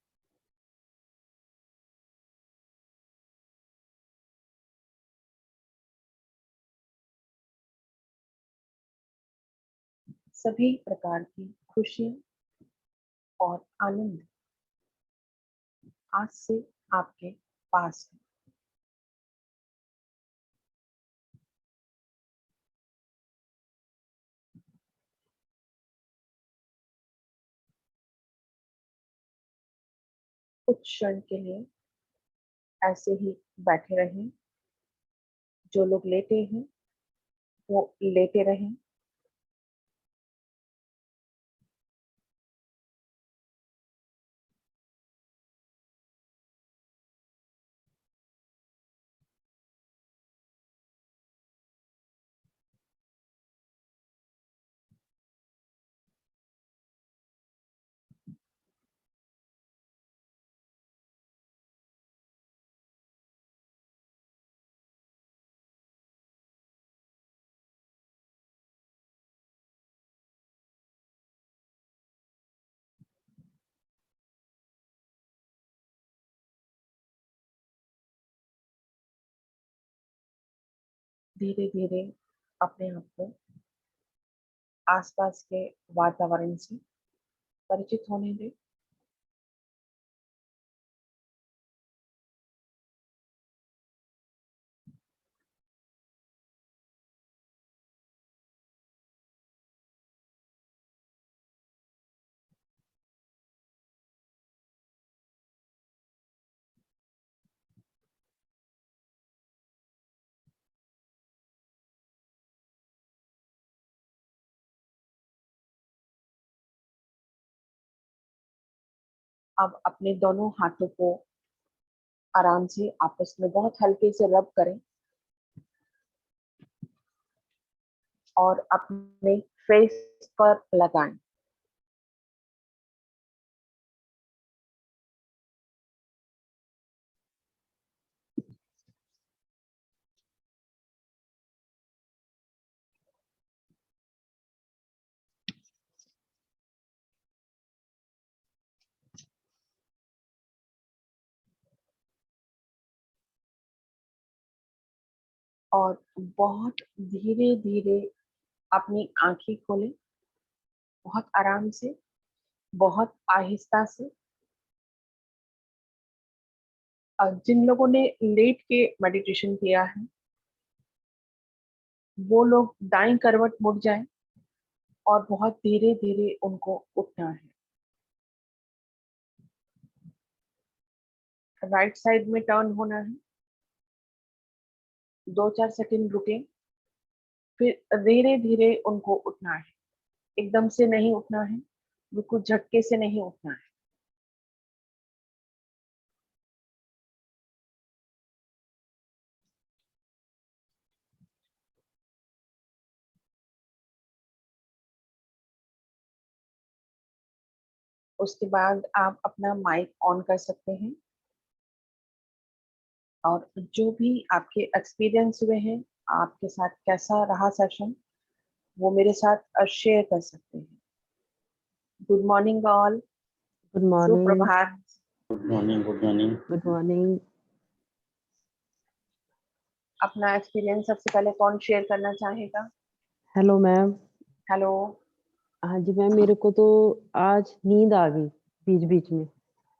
सभी प्रकार की खुशियां और आनंद आज से आपके पास है। कुछ क्षण के लिए ऐसे ही बैठे रहें। जो लोग लेटे हैं वो लेटे रहें। धीरे धीरे अपने आप को आसपास के वातावरण से परिचित होने दें। अब अपने दोनों हाथों को आराम से आपस में बहुत हल्के से रब करें और अपने फेस पर लगाएं। और बहुत धीरे धीरे अपनी आंखें खोलें, बहुत आराम से, बहुत आहिस्ता से। जिन लोगों ने लेट के मेडिटेशन किया है वो लोग दाईं करवट मुड़ जाएं और बहुत धीरे धीरे उनको उठना है। राइट साइड में टर्न होना है, 2-4 सेकंड रुके, फिर धीरे धीरे उनको उठना है, एकदम से नहीं उठना है, बिल्कुल झटके से नहीं उठना है। उसके बाद आप अपना माइक ऑन कर सकते हैं और जो भी आपके एक्सपीरियंस हुए हैं, आपके साथ कैसा रहा सेशन, वो मेरे साथ शेयर कर सकते हैं। Good morning all, good morning. सुप्रभात। Good morning, good morning. Good morning. अपना एक्सपीरियंस सबसे पहले कौन शेयर करना चाहेगा? Hello ma'am. हेलो। हाँ जी मैम, मेरे को तो आज नींद आ गई बीच बीच में।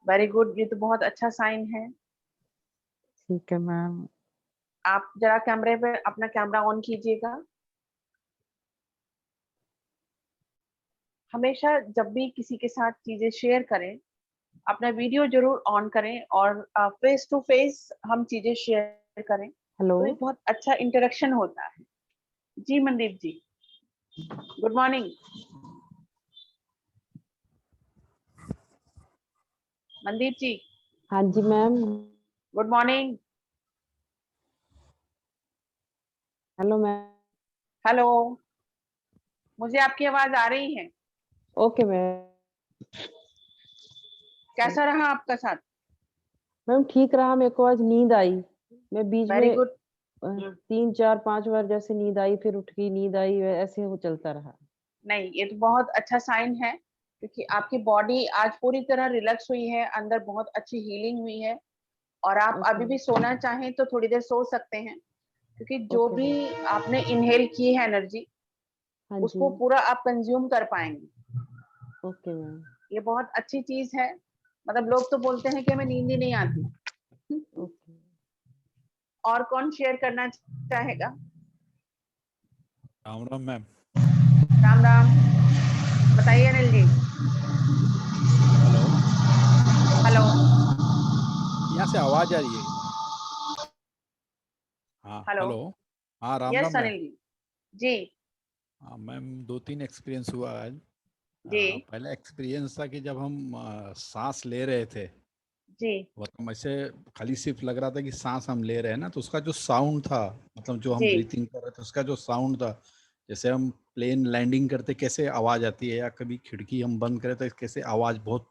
वेरी गुड, ये तो बहुत अच्छा साइन है। ठीक है मैम। आप जरा कैमरे पे अपना कैमरा ऑन कीजिएगा। हमेशा जब भी किसी के साथ चीजें शेयर करें, अपना वीडियो जरूर ऑन करें और फेस टू फेस हम चीजें शेयर करें, हेलो। तो एक बहुत अच्छा इंटरेक्शन होता है। जी मनदीप जी, गुड मॉर्निंग। मनदीप जी, हाँ जी ma'am. Good morning. Hello ma'am. Hello, मुझे आपकी आवाज आ रही है। Okay ma'am. कैसा रहा आपका साथ? मैम ठीक रहा, मेरे को आज नींद आई। मैं बीच वेरी में गुड। 3 4 5 बार जैसे नींद आई, फिर उठ गई, नींद आई, ऐसे वो चलता रहा। नहीं, ये तो बहुत अच्छा साइन है, क्योंकि आपकी बॉडी आज पूरी तरह रिलैक्स हुई है, अंदर बहुत अच्छी हीलिंग हुई है, और आप अभी ओके। भी सोना चाहें तो थोड़ी देर सो सकते हैं, क्योंकि जो ओके भी मैम। आपने इनहेल की है एनर्जी, हाँ उसको जी। पूरा आप कंज्यूम कर पाएंगे। Okay ma'am. ये बहुत अच्छी चीज है। मतलब लोग तो बोलते हैं कि हमें नींद ही नहीं आती। ओके। और कौन शेयर करना चाहेगा? राम राम मैम। राम राम, बताइए अनिल जी। Hello, hello. यहाँ से आवाज आ रही है? हाँ हेलो। हेलो। हाँ राम राम यस मैम। अनिल जी। जी। हाँ मैम, 2 3 एक्सपीरियंस हुआ आज। जी। पहला एक्सपीरियंस था कि जब हम सांस ले रहे थे, जी। मतलब ऐसे खाली सिर्फ लग रहा था कि सांस हम ले रहे हैं ना, तो उसका जो साउंड था, मतलब जो हम जी। ब्रीथिंग कर रहे थे उसका जो साउंड था, जैसे हम प्लेन लैंडिंग करते कैसे आवाज आती है, या कभी खिड़की हम बंद करें तो कैसे आवाज बहुत,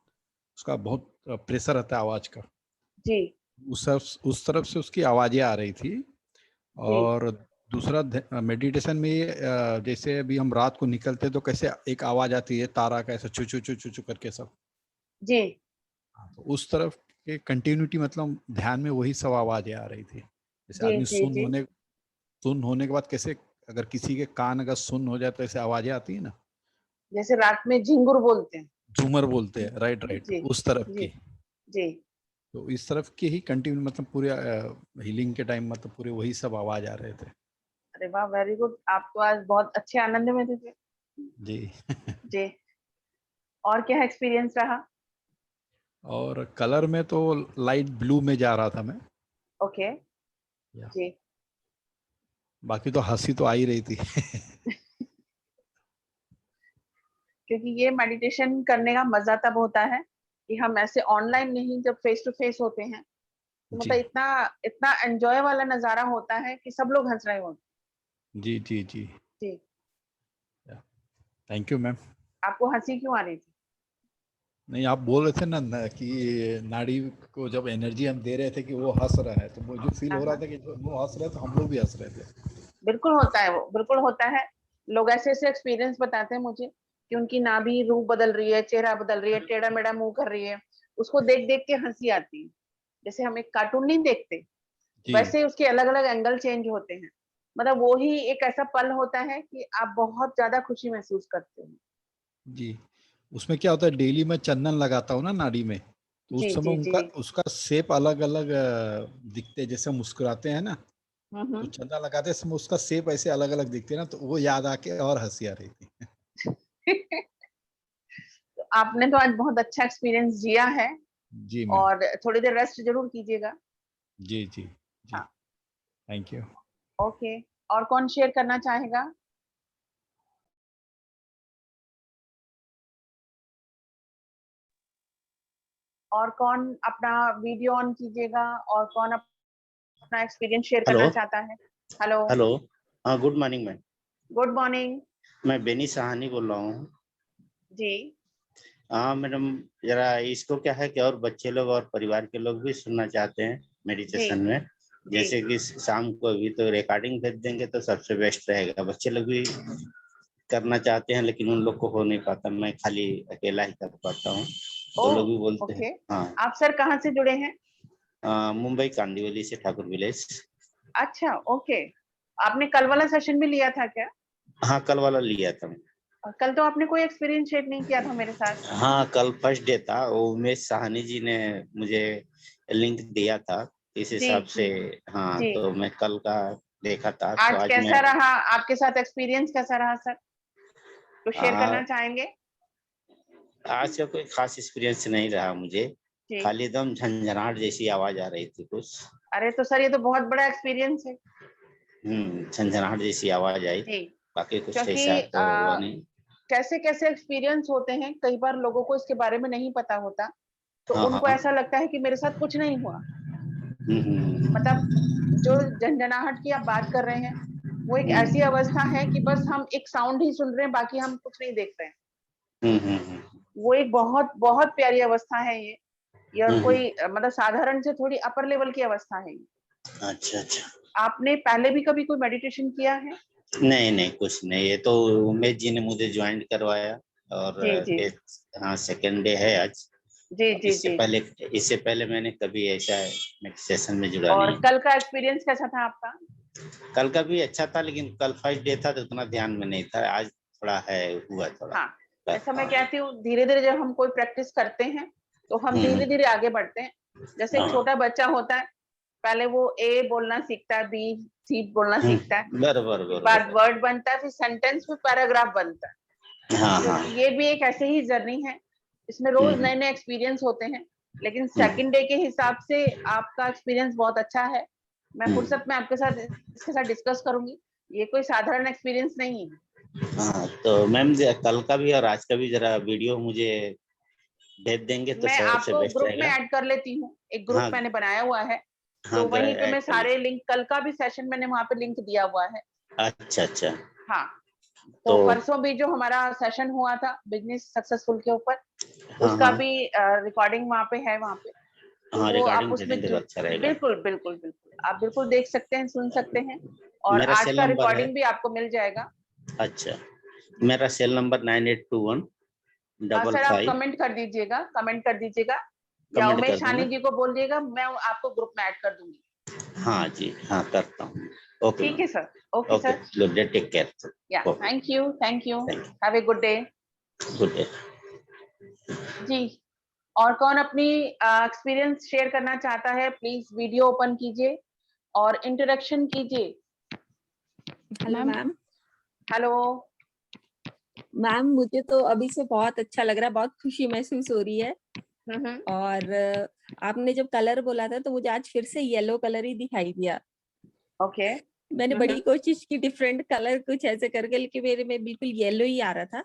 उसका बहुत प्रेशर रहता है आवाज का, जी। उस तरफ से उसकी आवाजें आ रही थी। जी। और दूसरा मेडिटेशन में ये, जैसे अभी हम रात को निकलते हैं तो कैसे एक आवाज आती है तारा का, ऐसा चू चू चू चू चू करके सब। जी। हाँ, तो उस तरफ के कंटिन्यूटी, मतलब ध्यान में वही सब आवाजें आ रही थी। जैसे जी। आदमी जी। जी। सुन होने के बाद कैसे, अगर किसी के कान अगर सुन हो जाए तो ऐसे आवाजें आती है ना, जैसे रात में झिंगुर बोलते हैं। झूमर बोलते हैं, राइट राइट, जी। उस तरफ जी। की। जी। तो इस तरफ की ही कंटिन्यू, मतलब पूरे हीलिंग के टाइम मतलब पूरे वही सब आवाज आ रहे थे। अरे वाह, वेरी गुड। आप तो आज बहुत अच्छे आनंद में थे। जी। जी। और क्या एक्सपीरियंस रहा? और कलर में तो लाइट ब्लू में जा रहा था मैं। ओके। या जी। बाकी तो हंसी तो आ ही रही थी। क्योंकि ये मेडिटेशन करने का मजा तब होता है कि हम ऐसे ऑनलाइन नहीं, जब फेस टू फेस होते हैं, तो जी मतलब इतना इतना एंजॉय वाला नजारा होता है कि सब लोग हंस रहे होते जी जी जी। हैं। जी। Thank you ma'am. आपको हंसी क्यों आ रही थी? नहीं, आप बोल रहे थे ना कि नाड़ी को जब एनर्जी हम दे रहे थे कि वो हंस रहा है, तो मुझे फील हाँ हो रहा हाँ, था कि जो वो हंस रहे थे हम लोग भी हंस रहे थे। बिल्कुल होता है, वो बिल्कुल होता है। लोग ऐसे ऐसे एक्सपीरियंस बताते हैं मुझे कि उनकी नाभि रूप बदल रही है, चेहरा बदल रही है, टेढ़ा मेढ़ा मुंह कर रही है, उसको देख देख के हंसी आती है। जैसे हम एक कार्टून नहीं देखते, जी वैसे उसके अलग अलग एंगल चेंज होते हैं। मतलब वो ही एक ऐसा पल होता है कि आप बहुत ज्यादा खुशी महसूस करते हो। जी। उसमें क्या होता है, डेली मैं चंदन लगाता हूँ ना नाड़ी में, तो जी। उस समय जी। जी। उनका उसका शेप अलग अलग दिखते हैं। जैसे हम मुस्कुराते हैं ना, तो हम्म। चंदन लगाते समय उसका शेप ऐसे अलग अलग दिखते हैं ना, तो वो याद आके और हंसी आ रही थी। तो आपने तो आज बहुत अच्छा एक्सपीरियंस जिया है। जी मैम। और थोड़ी देर रेस्ट जरूर कीजिएगा। जी जी जी। हाँ। Thank you. ओके, और कौन शेयर करना चाहेगा? और कौन अपना वीडियो ऑन कीजिएगा, और कौन अपना एक्सपीरियंस शेयर करना हेलो चाहता है? Hello, hello. हाँ, good morning ma'am. Good morning मैं बेनी सहानी बोल रहा हूँ। जी। हाँ मैडम, जरा इसको क्या है कि और बच्चे लोग और परिवार के लोग भी सुनना चाहते हैं जी मेडिटेशन में। जी जैसे कि शाम को अभी तो रिकॉर्डिंग भेज देंगे तो सबसे बेस्ट रहेगा। बच्चे लोग भी करना चाहते हैं लेकिन उन लोग को हो नहीं पाता, मैं खाली अकेला ही कर पाता हूँ। ओ तो लोग भी बोलते हैं। ओके। हाँ। आप सर कहाँ से जुड़े हैं? मुंबई कांदिवली से, ठाकुर विलेज। अच्छा, ओके। आपने कल वाला सेशन भी लिया था क्या? हाँ, कल वाला लिया था मैं। कल तो आपने कोई एक्सपीरियंस शेयर नहीं किया था मेरे साथ। हाँ, कल फर्स्ट डे था। वो उमेश साहनी जी ने मुझे लिंक दिया था, इस जी हिसाब से। जी हाँ, जी। तो मैं कल का देखा था, तो आज आज मैं कैसा रहा आपके साथ एक्सपीरियंस, कैसा रहा सर? तो शेयर करना आ, चाहेंगे? आज का कोई खास एक्सपीरियंस नहीं रहा मुझे। जी। खाली एकदम झंझनाहट जैसी आवाज आ रही थी कुछ। अरे तो सर, ये तो बहुत बड़ा एक्सपीरियंस है। झंझनाहट जैसी आवाज आई। जी, बाकी कुछ क्योंकि ऐसा तो हुआ नहीं। कैसे कैसे एक्सपीरियंस होते हैं, कई बार लोगों को इसके बारे में नहीं पता होता, तो हाँ उनको हाँ। ऐसा लगता है कि मेरे साथ कुछ नहीं हुआ। हम्म। मतलब जो झंझनाहट की आप बात कर रहे हैं, वो एक ऐसी हम्म, अवस्था है कि बस हम एक साउंड ही सुन रहे हैं, बाकी हम कुछ नहीं देख रहे हैं। हम्म। वो एक बहुत बहुत प्यारी अवस्था है ये और हम्म। कोई मतलब साधारण से थोड़ी अपर लेवल की अवस्था है ये। अच्छा अच्छा। आपने पहले भी कभी कोई मेडिटेशन किया है? नहीं नहीं, कुछ नहीं। ये तो उमेश जी ने मुझे ज्वाइन करवाया। और जी जी ये, हाँ, सेकेंड डे है आज। जी जी इससे जी। पहले इससे पहले मैंने कभी ऐसा मेडिटेशन में जुड़ा और नहीं। कल का एक्सपीरियंस कैसा था आपका? कल का भी अच्छा था, लेकिन कल फर्स्ट डे था तो उतना ध्यान में नहीं था। आज थोड़ा है, हुआ थोड़ा। हाँ, ऐसा मैं हाँ। कहती हूँ, धीरे धीरे जब हम कोई प्रैक्टिस करते हैं तो हम हम्म। धीरे धीरे आगे बढ़ते हैं। जैसे एक हाँ। छोटा बच्चा होता है, पहले वो ए बोलना सीखता है, बी सी बोलना सीखता है, बरोबर फिर बाद बरोबर। वर्ड बनता है, फिर सेंटेंस, फिर पैराग्राफ बनता है। हाँ तो हाँ। ये भी एक ऐसे ही जर्नी है, इसमें रोज हम्म। नए नए एक्सपीरियंस होते हैं। लेकिन हम्म। सेकंड डे के हिसाब से आपका एक्सपीरियंस बहुत अच्छा है। मैं हम्म। फुर्सत में आपके साथ इसके साथ डिस्कस करूंगी। ये कोई साधारण एक्सपीरियंस नहीं है। हाँ, तो मैम कल का भी और आज का भी जरा वीडियो मुझे भेज देंगे तो मैं सबसे आपको बेस्ट ग्रुप में रहेगा। ऐड कर लेती हूँ, एक ग्रुप हाँ मैंने बनाया हुआ है, हाँ, तो वहीं पे ऐड मैं कर सारे लीजिए। लिंक, कल का भी सेशन मैंने वहां पे लिंक दिया हुआ है। अच्छा अच्छा। हाँ, तो तो परसों भी जो हमारा सेशन हुआ था बिजनेस सक्सेसफुल के ऊपर, हाँ उसका हाँ। भी रिकॉर्डिंग वहां पे है, वहां पे। तो हाँ, वो आप रिकॉर्डिंग उसमें भेजेंगे तो अच्छा रहेगा। बिल्कुल बिल्कुल बिल्कुल, आप बिल्कुल देख सकते हैं, सुन सकते हैं, और मेरा आज सेल का नंबर है। रिकॉर्डिंग भी आपको मिल जाएगा। अच्छा, मेरा सेल नंबर 9821 डबल सर आप फाइव। कमेंट कर दीजिएगा, कमेंट कर दीजिएगा, या कमेंट उमेश कर सानी दूंगा। जी को बोल दिएगा, मैं आपको ग्रुप में ऐड कर दूंगी। हाँ जी, हाँ करता हूँ। ओके ठीक मैम। है sir, okay okay, sir, good day, take care. या okay, thank you, thank you, thank have a good day. You, good day. जी, और कौन अपनी एक्सपीरियंस शेयर करना चाहता है, प्लीज वीडियो ओपन कीजिए और इंटरेक्शन कीजिए। Hello ma'am ma'am. Hello. Ma'am मुझे तो अभी से बहुत अच्छा लग रहा है, बहुत खुशी महसूस हो रही है। हम्म। और आपने जब कलर बोला था तो मुझे आज फिर से येलो कलर ही दिखाई दिया। ओके। मैंने बड़ी कोशिश की डिफरेंट कलर कुछ ऐसे करके, लेकिन मेरे में बिल्कुल येलो ही आ रहा था।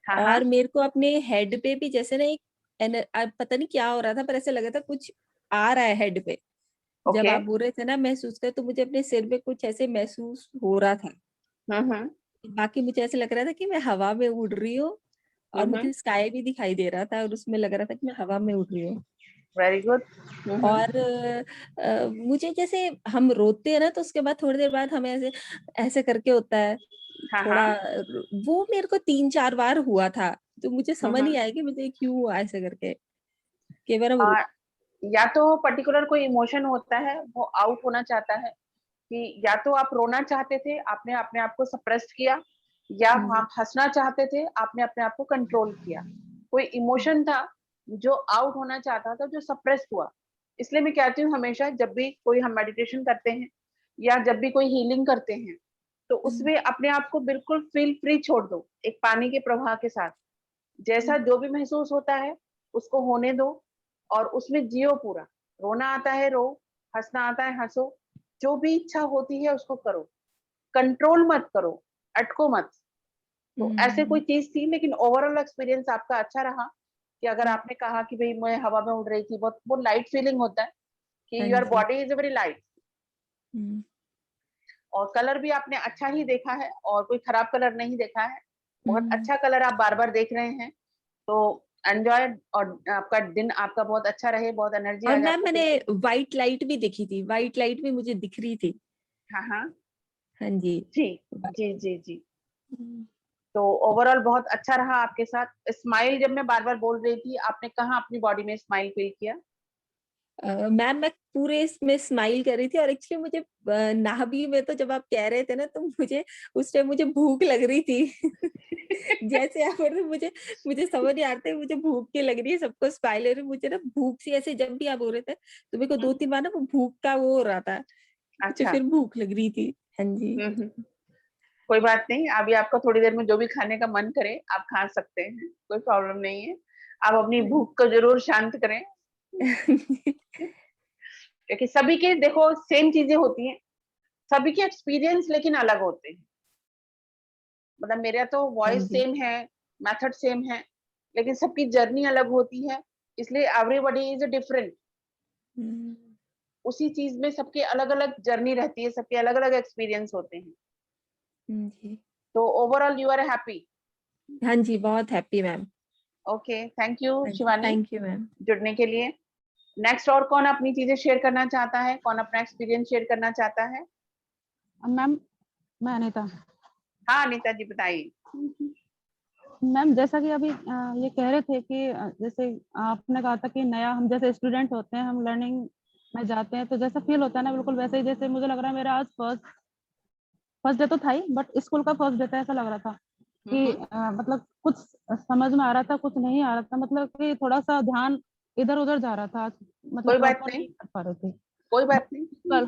हाँ हाँ। और मेरे को अपने हेड पे भी जैसे ना एक पता नहीं क्या हो रहा था, पर ऐसे लगा था कुछ आ रहा है हेड पे। जब ओके। आप बोल रहे थे ना महसूस कर, तो मुझे अपने सिर पे कुछ ऐसे महसूस हो रहा था। हम्म। बाकी मुझे ऐसे लग रहा था कि मैं हवा में उड़ रही हूँ, और हम्म। मुझे स्काई भी दिखाई दे रहा था और उसमें लग रहा था कि मैं हवा में उड़ रही हूँ। Very good. और मुझे जैसे हम रोते हैं ना, तो उसके बाद थोड़ी देर बाद हमें ऐसे ऐसे करके होता है हाँ थोड़ा। हाँ। वो मेरे को 3-4 बार हुआ था, तो मुझे समझ हम्म। नहीं आया कि मुझे क्यों हुआ ऐसे करके। कई बार हम या तो पर्टिकुलर कोई इमोशन होता है, वो आउट होना चाहता है, कि या तो आप रोना चाहते थे, आपने अपने आप को सप्रेस किया, या हम्म, आप हंसना चाहते थे, आपने अपने आप को कंट्रोल किया। कोई इमोशन था जो आउट होना चाहता था, जो सप्रेस हुआ। इसलिए मैं कहती हूँ, हमेशा जब भी कोई हम मेडिटेशन करते हैं या जब भी कोई हीलिंग करते हैं, तो उसमें अपने आप को बिल्कुल फील फ्री छोड़ दो, एक पानी के प्रवाह के साथ। जैसा जो भी महसूस होता है उसको होने दो, और उसमें जियो पूरा। रोना आता है रो, हंसना आता है हंसो, जो भी इच्छा होती है उसको करो, कंट्रोल मत करो, अटको मत। तो ऐसे कोई चीज थी, लेकिन ओवरऑल एक्सपीरियंस आपका अच्छा रहा। कि अगर आपने कहा कि भाई मैं हवा में उड़ रही थी, बहुत बहुत लाइट फीलिंग होता है कि हाँ योर जी। Body is very light. Hmm, और कलर भी आपने अच्छा ही देखा है और कोई खराब कलर नहीं देखा है, बहुत हम्म। अच्छा कलर आप बार बार देख रहे हैं। तो एंजॉय, और आपका दिन आपका बहुत अच्छा रहे, बहुत एनर्जी और आज मैम आपको मैंने दिखे। व्हाइट लाइट भी देखी थी, व्हाइट लाइट भी मुझे दिख रही थी। हाँ हाँ हाँ जी। जी जी जी जी। हम्म। तो ओवरऑल बहुत अच्छा रहा आपके साथ। स्माइल जब मैं बार बार बोल रही थी, आपने कहाँ अपनी बॉडी में स्माइल फील किया? मैम मैं पूरे इसमें स्माइल कर रही थी, और एक्चुअली मुझे नाभि में, तो जब आप कह रहे थे ना, तो मुझे उस टाइम मुझे भूख लग रही थी। जैसे आप बोल रहे, मुझे मुझे समझ नहीं आता है, मुझे भूख की लग रही है, सबको स्माइल हो रही है, मुझे ना भूख सी, ऐसे जब भी आप बोल रहे थे तो मेरे को 2-3 बार ना वो भूख का वो हो रहा था, मुझे अच्छा। फिर भूख लग रही थी। हाँ जी। हम्म। कोई बात नहीं, अभी आपको थोड़ी देर में जो भी खाने का मन करे आप खा सकते हैं, कोई प्रॉब्लम नहीं है। आप अपनी भूख को जरूर शांत करें, क्योंकि सभी के देखो सेम चीजें होती हैं, सभी के एक्सपीरियंस लेकिन अलग होते हैं। मतलब मेरा तो हाँ वॉइस जी। सेम है, मेथड सेम है, लेकिन सबकी जर्नी अलग होती है, इसलिए एवरीबॉडी इज डिफरेंट। हम्म, उसी चीज में सबके अलग अलग जर्नी रहती है, सबके अलग अलग एक्सपीरियंस होते हैं। जी। तो ओवरऑल यू आर हैप्पी? हाँ जी, बहुत happy ma'am. Okay, thank you हाँ जी, शिवानी थैंक यू मैम। जुड़ने के लिए। नेक्स्ट और कौन अपनी चीजें शेयर करना चाहता है, कौन अपना एक्सपीरियंस शेयर करना चाहता है? मैम, मैं अनीता। हाँ अनीता जी बताइए। मैम, जैसा कि अभी ये कह रहे थे कि जैसे आपने कहा था कि नया हम जैसे स्टूडेंट होते हैं, हम लर्निंग में जाते हैं, तो जैसा फील होता है ना, बिल्कुल वैसे ही जैसे मुझे लग रहा है मेरा आज फर्स्ट डे तो था ही, बट स्कूल का फर्स्ट डे था, ऐसा लग रहा था कि मतलब कुछ समझ में आ रहा था, कुछ नहीं आ रहा था, मतलब कि थोड़ा सा ध्यान इधर उधर जा रहा था आज, मतलब कोई बात प्रॉपर नहीं, नहीं कर पा रहे थे। कोई बट बात नहीं। कल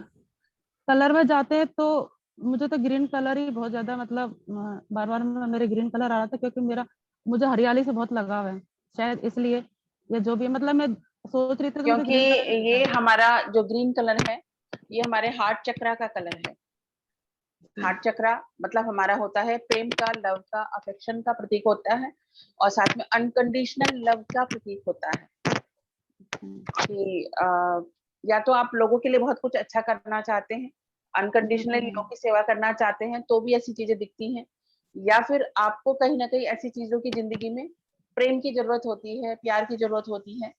कलर में जाते हैं तो मुझे तो ग्रीन कलर ही बहुत ज्यादा, मतलब बार बार मेरे ग्रीन कलर आ रहा था, क्योंकि मुझे हरियाली से बहुत लगाव है, शायद इसलिए, या जो भी, मतलब मैं सोच रही थी तो मुझे क्योंकि ग्रीन कलर दिख ये रहा हमारा जो ग्रीन कलर है, ये हमारे हार्ट चक्रा का कलर है। था। हार्ट चक्रा मतलब हमारा होता है प्रेम का, लव का, अफेक्शन का प्रतीक होता है, और साथ में अनकंडीशनल लव का प्रतीक होता है। कि या तो आप लोगों के लिए बहुत कुछ अच्छा करना चाहते हैं, अनकंडीशनली लोगों की सेवा करना चाहते हैं, तो भी ऐसी चीजें दिखती हैं, या फिर आपको कहीं ना कहीं ऐसी चीजों की जिंदगी में प्रेम की जरूरत होती है, प्यार की जरूरत होती है,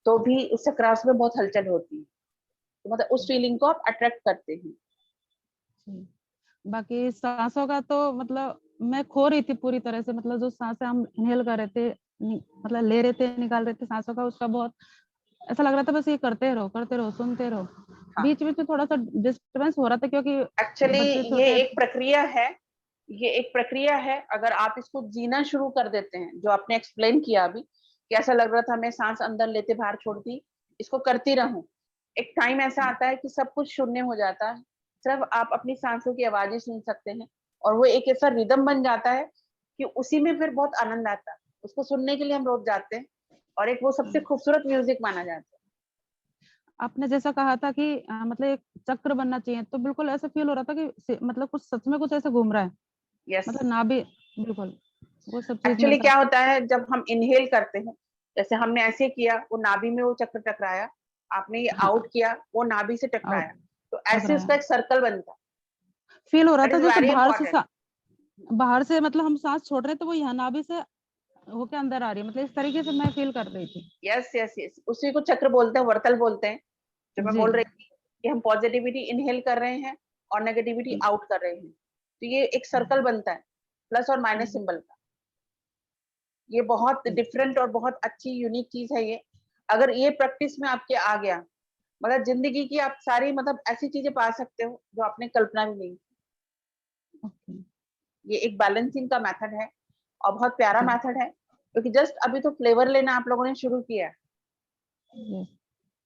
तो भी उस चक्रास में बहुत हलचल होती है। तो मतलब उस फीलिंग को आप अट्रैक्ट करते हैं। जी। बाकी सांसों का तो मतलब मैं खो रही थी पूरी तरह से, मतलब जो सांसें हम इनहेल कर रहे थे, मतलब ले रहे थे, निकाल रहे थे सांसों का, उसका बहुत ऐसा लग रहा था बस ये करते रहो सुनते रहो। हाँ, बीच बीच में थोड़ा सा डिस्टर्बेंस हो रहा था, क्योंकि एक्चुअली बच्चे ये छोटे। एक प्रक्रिया है, ये एक प्रक्रिया है। अगर आप इसको जीना शुरू कर देते हैं, जो आपने एक्सप्लेन किया अभी, कि ऐसा लग रहा था मैं सांस अंदर लेते बाहर छोड़ती, इसको करती रहूं, एक टाइम ऐसा आता है कि सब कुछ शून्य हो जाता है, सिर्फ आप अपनी सांसों की आवाजें सुन सकते हैं, और वो एक ऐसा रिदम बन जाता है कि उसी में फिर बहुत आनंद आता है। उसको सुनने के लिए हम रोज जाते हैं, और एक वो सबसे खूबसूरत म्यूजिक माना जाता है। आपने जैसा कहा था कि मतलब एक चक्र बनना चाहिए, तो बिल्कुल ऐसा फील हो रहा था कि मतलब कुछ सच में कुछ ऐसा घूम रहा है, यस। मतलब ना भी, बिल्कुल वो सब चीज मेरे एक्चुअली क्या साथ। होता है जब हम इनहेल करते हैं, जैसे हमने ऐसे किया, वो नाभि में वो चक्र टकराया, आपने ये हाँ, आउट किया, वो नाभि से और टकराया, तो ऐसे टकराया, उसका एक सर्कल बनता है। फील हो रहा दैट था इज जैसे वेरी इंपॉर्टेंट। बाहर से मतलब हम सांस छोड़ रहे हैं, तो वो यहाँ नाभि से होके अंदर आ रही है, मतलब इस तरीके से मैं फील कर रही थी। यस यस यस, उसी को चक्र बोलते हैं, वर्तल बोलते हैं। जो मैं जी। बोल रही थी कि हम पॉजिटिविटी इनहेल कर रहे हैं और नेगेटिविटी आउट कर रहे हैं, तो ये एक सर्कल बनता है, प्लस और माइनस सिंबल का। ये बहुत डिफरेंट और बहुत अच्छी यूनिक चीज है ये। अगर ये प्रैक्टिस में आपके आ गया, मतलब जिंदगी की आप सारी मतलब ऐसी चीजें पा सकते हो जो आपने कल्पना भी नहीं। ओके। ये एक बैलेंसिंग का मेथड है, और बहुत प्यारा मेथड है, क्योंकि जस्ट अभी तो फ्लेवर लेना आप लोगों ने शुरू किया है।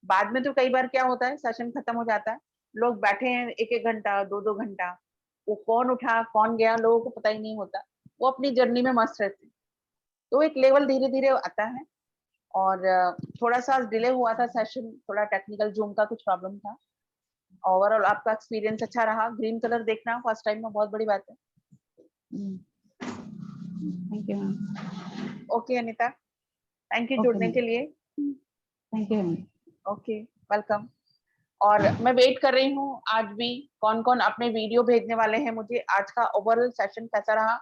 बाद में तो कई बार क्या होता है, सेशन खत्म हो जाता है, लोग बैठे हैं 1-1 घंटा, 2-2 घंटा, वो कौन उठा कौन गया लोगों को पता ही नहीं होता, वो अपनी जर्नी में मस्त रहते हैं। तो एक लेवल धीरे धीरे आता है, और थोड़ा सा डिले हुआ था सेशन, थोड़ा टेक्निकल जूम का कुछ प्रॉब्लम था। ओवरऑल आपका एक्सपीरियंस अच्छा रहा। ग्रीन कलर देखना फर्स्ट टाइम में बहुत बड़ी बात है। Thank you ma'am. Okay Anita, thank you Okay, जुड़ने ma'am. के लिए। Thank you ma'am. Okay, welcome. और मैं वेट कर रही हूँ आज भी कौन कौन अपने वीडियो भेजने वाले हैं मुझे। आज का ओवरऑल सेशन कैसा रहा,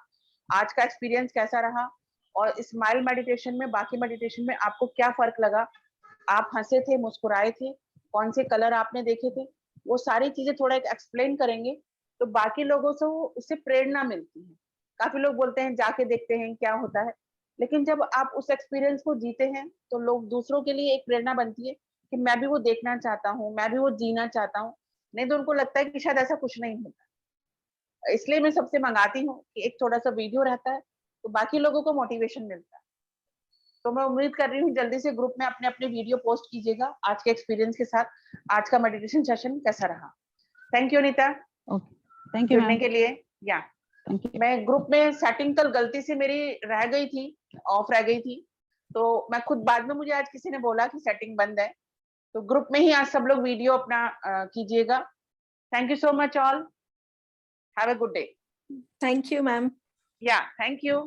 आज का एक्सपीरियंस कैसा रहा, और स्माइल मेडिटेशन में बाकी मेडिटेशन में आपको क्या फर्क लगा। आप हंसे थे, मुस्कुराए थे, कौन से कलर आपने देखे थे, वो सारी चीजें थोड़ा एक एक्सप्लेन करेंगे तो बाकी लोगों से उससे प्रेरणा मिलती है। काफी लोग बोलते हैं जाके देखते हैं क्या होता है, लेकिन जब आप उस एक्सपीरियंस को जीते हैं तो लोग दूसरों के लिए एक प्रेरणा बनती है कि मैं भी वो देखना चाहता हूँ, मैं भी वो जीना चाहता हूँ। नहीं तो उनको लगता है कि शायद ऐसा कुछ नहीं होता। इसलिए मैं सबसे मंगाती हूँ कि एक थोड़ा सा वीडियो रहता है तो बाकी लोगों को मोटिवेशन मिलता है। तो मैं उम्मीद कर रही हूँ जल्दी से ग्रुप में अपने अपने वीडियो पोस्ट कीजिएगा आज के एक्सपीरियंस के साथ, आज का मेडिटेशन सेशन कैसा रहा। Thank you Anita okay, thank you जुड़ने मैम। के लिए। या थैंक यू। मैं ग्रुप में सेटिंग कल गलती से मेरी रह गई थी, ऑफ रह गई थी, तो मैं खुद बाद में मुझे आज किसी ने बोला कि सेटिंग बंद है, तो ग्रुप में ही आज सब लोग वीडियो अपना कीजिएगा। Thank you so much all, have a good day. Thank you ma'am. या थैंक यू।